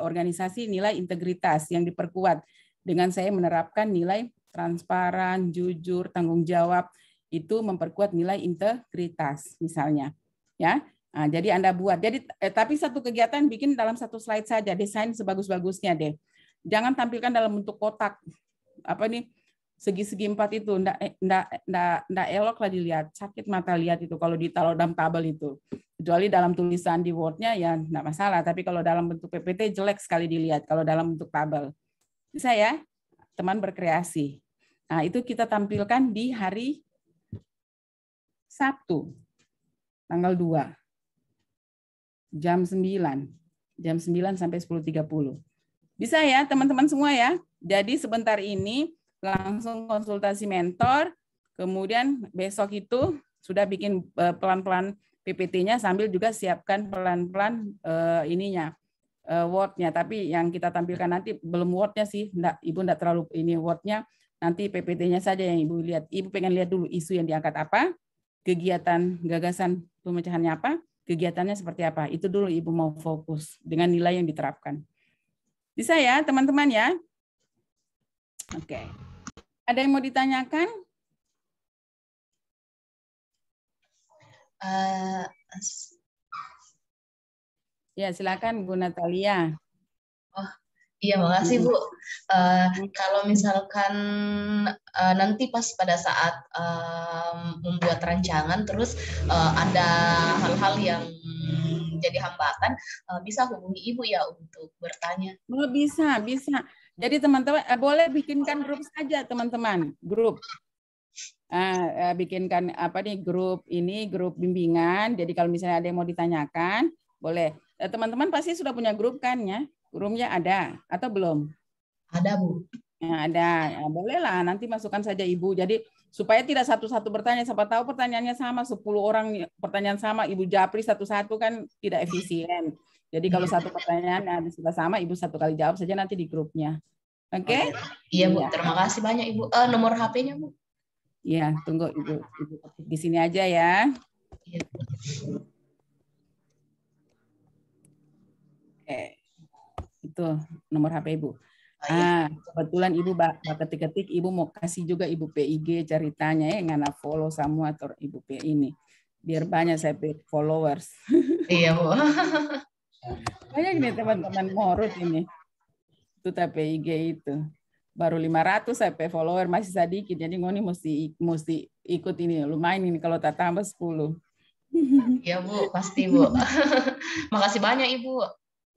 organisasi nilai integritas yang diperkuat dengan saya menerapkan nilai transparan, jujur, tanggung jawab, itu memperkuat nilai integritas misalnya. Ya. Nah, jadi Anda buat. Jadi tapi satu kegiatan bikin dalam satu slide saja, desain sebagus-bagusnya deh. Jangan tampilkan dalam bentuk kotak. Apa nih? Segi-segi 4 itu enggak elok lah dilihat, sakit mata lihat itu kalau ditaruh dalam tabel itu. Kecuali dalam tulisan di Word-nya ya enggak masalah, tapi kalau dalam bentuk PPT jelek sekali dilihat kalau dalam bentuk tabel. Bisa ya, teman berkreasi. Nah, itu kita tampilkan di hari Sabtu, tanggal 2, jam 9 sampai 10.30. Bisa ya, teman-teman semua ya. Jadi sebentar ini langsung konsultasi mentor, kemudian besok itu sudah bikin pelan-pelan PPT-nya sambil juga siapkan pelan-pelan ininya Word-nya. Tapi yang kita tampilkan nanti belum Word-nya sih, Ibu enggak terlalu ini Word-nya, nanti PPT-nya saja yang Ibu lihat. Ibu pengen lihat dulu isu yang diangkat apa, kegiatan gagasan pemecahannya apa, kegiatannya seperti apa. Itu dulu Ibu mau fokus dengan nilai yang diterapkan. Bisa ya teman-teman ya? Oke. Ada yang mau ditanyakan? Ya, silakan Bu Natalia. Oh, iya, makasih Bu. Kalau misalkan nanti pas pada saat membuat rancangan, terus ada hal-hal yang jadi hambatan, bisa hubungi Ibu ya untuk bertanya. Oh, bisa. Jadi teman-teman boleh bikinkan grup saja teman-teman, grup. Bikinkan grup bimbingan. Jadi kalau misalnya ada yang mau ditanyakan, boleh. Teman-teman pasti sudah punya grup kan ya? Grupnya ada atau belum? Ada Bu. Ya, ada. Ya, bolehlah nanti masukkan saja Ibu. Jadi supaya tidak satu-satu bertanya, siapa tahu pertanyaannya sama 10 orang pertanyaan sama, Ibu japri satu-satu kan tidak efisien. Jadi kalau satu pertanyaan sudah sama, Ibu satu kali jawab saja nanti di grupnya. Oke? Iya Bu, terima kasih banyak Ibu. Nomor HP-nya Bu? Iya, tunggu Ibu di sini aja ya. Iya. Oke. Itu nomor HP Ibu. Kebetulan Ibu ketik-ketik Ibu mau kasih juga Ibu PIG ceritanya ya, ngana follow semua atau Ibu P ini. Biar banyak saya followers. Iya Bu. Banyak nih teman-teman morut ini. Itu PIG itu. Baru 500 sampai follower masih sedikit, jadi ngoni mesti ikut ini, lumayan ini kalau tak tambah 10. Iya Bu, pasti Bu. Makasih banyak Ibu.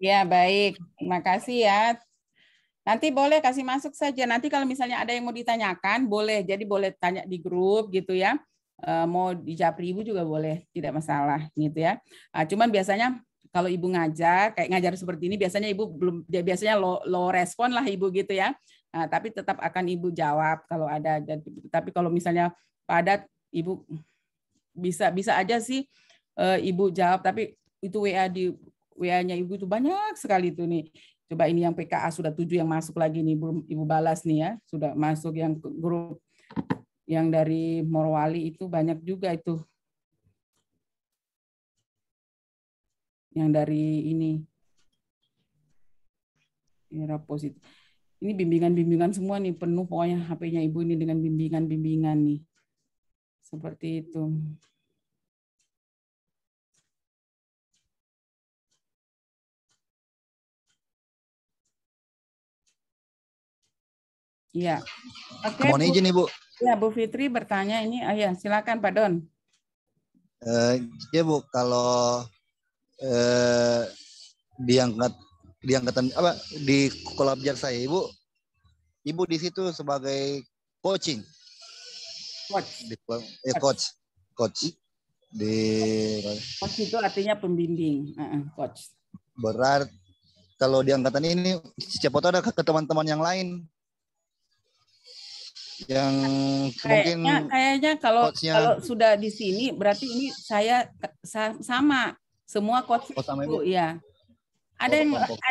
Ya baik, terima kasih ya. Nanti boleh kasih masuk saja. Nanti kalau misalnya ada yang mau ditanyakan, boleh. Jadi boleh tanya di grup gitu ya. Mau di japri Ibu juga boleh, tidak masalah gitu ya. Cuman biasanya kalau Ibu ngajar, kayak ngajar seperti ini, biasanya Ibu biasanya low respon lah Ibu gitu ya. Tapi tetap akan Ibu jawab kalau ada. Tapi kalau misalnya padat, Ibu bisa aja sih Ibu jawab. Tapi itu WA-nya Ibu itu banyak sekali itu nih. Coba ini yang PKA sudah 7 yang masuk lagi nih, belum Ibu balas nih ya. Sudah masuk yang grup yang dari Morowali itu banyak juga itu. Yang dari ini. Era positif. Ini bimbingan-bimbingan semua nih, penuh pokoknya HP-nya Ibu ini dengan bimbingan-bimbingan nih. Seperti itu. Iya. Oke. Mohon izin Ibu. Ya, Bu Fitri bertanya ini. Ya, silakan Pak Don. Ya Bu, kalau di kolabjar saya Ibu di situ sebagai coaching. Coach. Coach itu artinya pembimbing, coach. Berat kalau di angkatan ini siapa tahu ada ke teman-teman yang lain yang kayaknya kalau sudah di sini berarti ini saya sama semua coach itu ya. Ada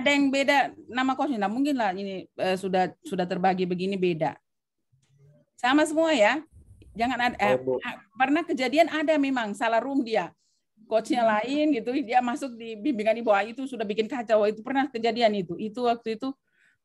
yang beda nama coachnya, nah, mungkin lah ini sudah terbagi begini beda. Sama semua ya. Jangan ada pernah kejadian ada memang salah room dia. Coachnya lain gitu, dia masuk di bimbingan Ibu itu sudah bikin kacau. Itu pernah kejadian itu. Itu waktu itu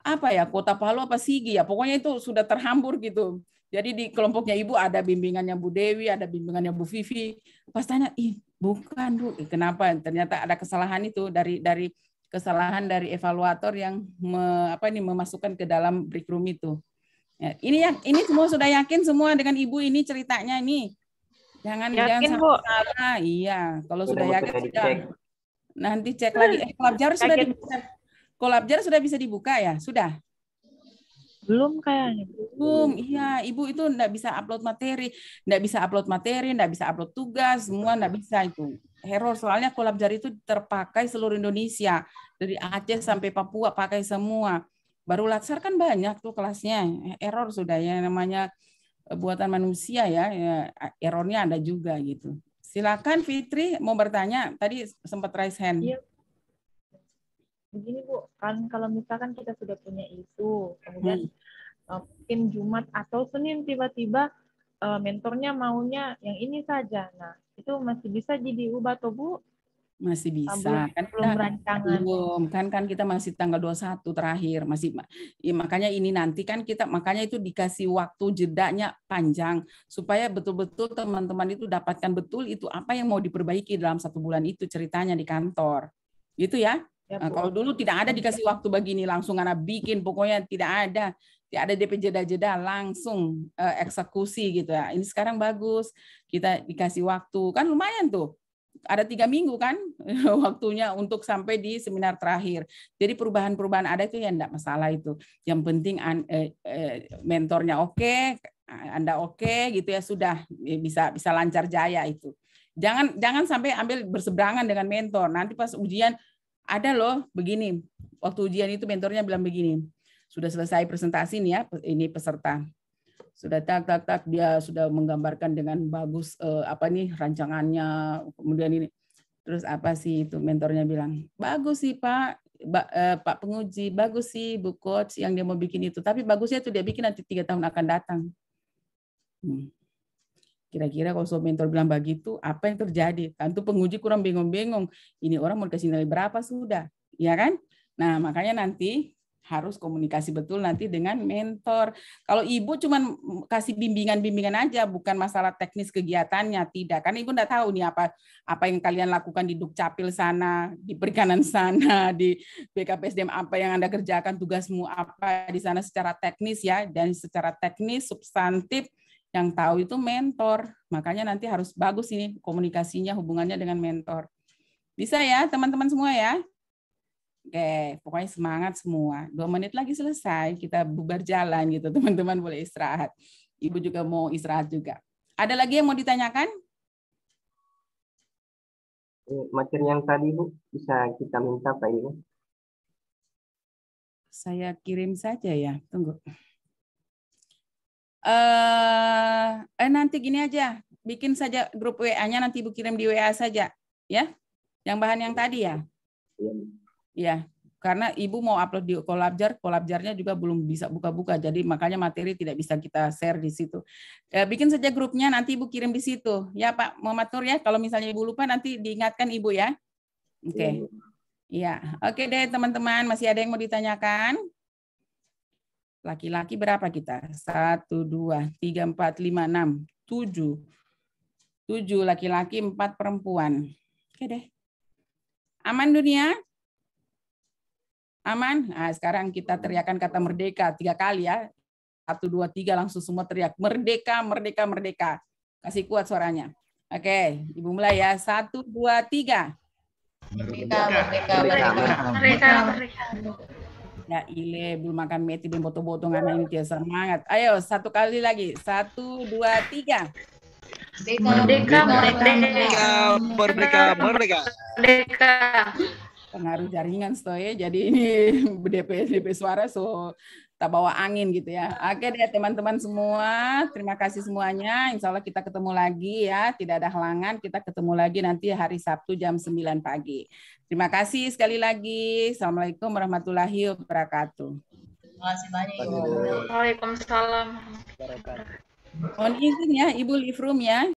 apa ya, Kota Palu apa Sigi ya. Pokoknya itu sudah terhambur gitu. Jadi di kelompoknya Ibu ada bimbingannya Bu Dewi, ada bimbingannya Bu Vivi. Pas tanya, bukan Bu, kenapa? Ternyata ada kesalahan itu dari kesalahan dari evaluator yang memasukkan ke dalam breakroom itu. Ya, ini semua sudah yakin semua dengan Ibu ini ceritanya ini. Jangan Yakin, sampai Bu? salah. Iya, kalau sudah Bu, yakin sudah sudah. dicek. Nanti cek lagi. Kolabjar sudah Yakin. dibuka. Kolabjar sudah bisa dibuka ya? Sudah. Belum kayaknya. Belum, iya. Ibu itu enggak bisa upload materi. Enggak bisa upload materi, enggak bisa upload tugas, semua enggak bisa itu. Error, soalnya Kolabjar itu terpakai seluruh Indonesia. Dari Aceh sampai Papua pakai semua. Baru Latsar kan banyak tuh kelasnya. Error sudah ya, namanya buatan manusia ya, errornya ada juga gitu. Silakan Fitri mau bertanya. Tadi sempat raise hand. Iya. Begini Bu, kan kalau misalkan kita sudah punya isu, kemudian mungkin Jumat atau Senin tiba-tiba mentornya maunya yang ini saja. Nah, itu masih bisa jadi ubah tuh Bu? Masih bisa. Belum rancangan. Belum, kan kita masih tanggal 21 terakhir, masih ya, makanya ini nanti kan kita makanya itu dikasih waktu jedanya panjang supaya betul-betul teman-teman itu dapatkan betul itu apa yang mau diperbaiki dalam 1 bulan itu ceritanya di kantor. Gitu ya. Nah, kalau dulu tidak ada dikasih waktu begini langsung anak bikin, pokoknya tidak ada DP jeda-jeda langsung eksekusi gitu ya. Ini sekarang bagus, kita dikasih waktu kan lumayan tuh. Ada 3 minggu kan waktunya untuk sampai di seminar terakhir. Jadi perubahan-perubahan ada itu ya enggak masalah itu. Yang penting mentornya oke, Anda oke gitu ya sudah bisa lancar jaya itu. Jangan sampai ambil berseberangan dengan mentor. Nanti pas ujian ada loh begini. Waktu ujian itu mentornya bilang begini. Sudah selesai presentasi nih ya ini peserta. Sudah tak dia sudah menggambarkan dengan bagus apa nih rancangannya, kemudian ini terus apa sih itu mentornya bilang bagus sih Pak penguji, bagus sih Bu Coach yang dia mau bikin itu, tapi bagusnya itu dia bikin nanti 3 tahun akan datang. Kira-kira kalau mentor bilang begitu apa yang terjadi? Tentu penguji kurang bingung-bingung, ini orang mau kasih nilai berapa sudah, ya kan? Nah makanya nanti harus komunikasi betul nanti dengan mentor. Kalau ibu cuman kasih bimbingan-bimbingan aja, bukan masalah teknis kegiatannya, tidak. Karena ibu enggak tahu nih apa yang kalian lakukan di Dukcapil sana, di Perikanan sana, di BKPSDM apa yang Anda kerjakan, tugasmu apa di sana secara teknis ya, dan secara teknis substantif yang tahu itu mentor. Makanya nanti harus bagus ini komunikasinya, hubungannya dengan mentor. Bisa ya teman-teman semua ya? Oke, pokoknya semangat semua. 2 menit lagi selesai, kita bubar jalan gitu. Teman-teman boleh istirahat. Ibu juga mau istirahat juga. Ada lagi yang mau ditanyakan? Materi yang tadi Bu, bisa kita minta Pak Ibu? Saya kirim saja ya, tunggu. Nanti gini aja, bikin saja grup WA-nya, nanti Ibu kirim di WA saja. Ya, yang bahan yang tadi ya? Ya, karena Ibu mau upload di Kolabjarnya juga belum bisa buka-buka, jadi makanya materi tidak bisa kita share di situ. Bikin saja grupnya, nanti Ibu kirim di situ. Ya Pak Muhammad Nur ya, kalau misalnya Ibu lupa nanti diingatkan Ibu ya. Oke. Ya, oke deh teman-teman, masih ada yang mau ditanyakan? Laki-laki berapa kita? 1, 2, 3, 4, 5, 6, 7. 7 laki-laki, 4 perempuan. Oke deh. Aman dunia? Aman? Nah, sekarang kita teriakan kata merdeka 3 kali ya. 1, 2, 3 langsung semua teriak. Merdeka, merdeka, merdeka. Kasih kuat suaranya. Oke, Ibu mulai ya. 1, 2, 3. Merdeka, merdeka, merdeka. Ya ile, belum makan meti, belum boto-boto, anak ini dia semangat. Ayo, 1 kali lagi. 1, 2, 3. Merdeka, merdeka, merdeka, merdeka. Merdeka. Pengaruh jaringan stoy, jadi ini DP suara so tak bawa angin gitu ya. Oke deh teman-teman semua, terima kasih semuanya. Insya Allah kita ketemu lagi ya, tidak ada halangan. Kita ketemu lagi nanti hari Sabtu jam 9 pagi. Terima kasih sekali lagi. Assalamualaikum warahmatullahi wabarakatuh. Terima kasih banyak Ibu. Waalaikumsalam. Mohon izin ya, Ibu leave room ya.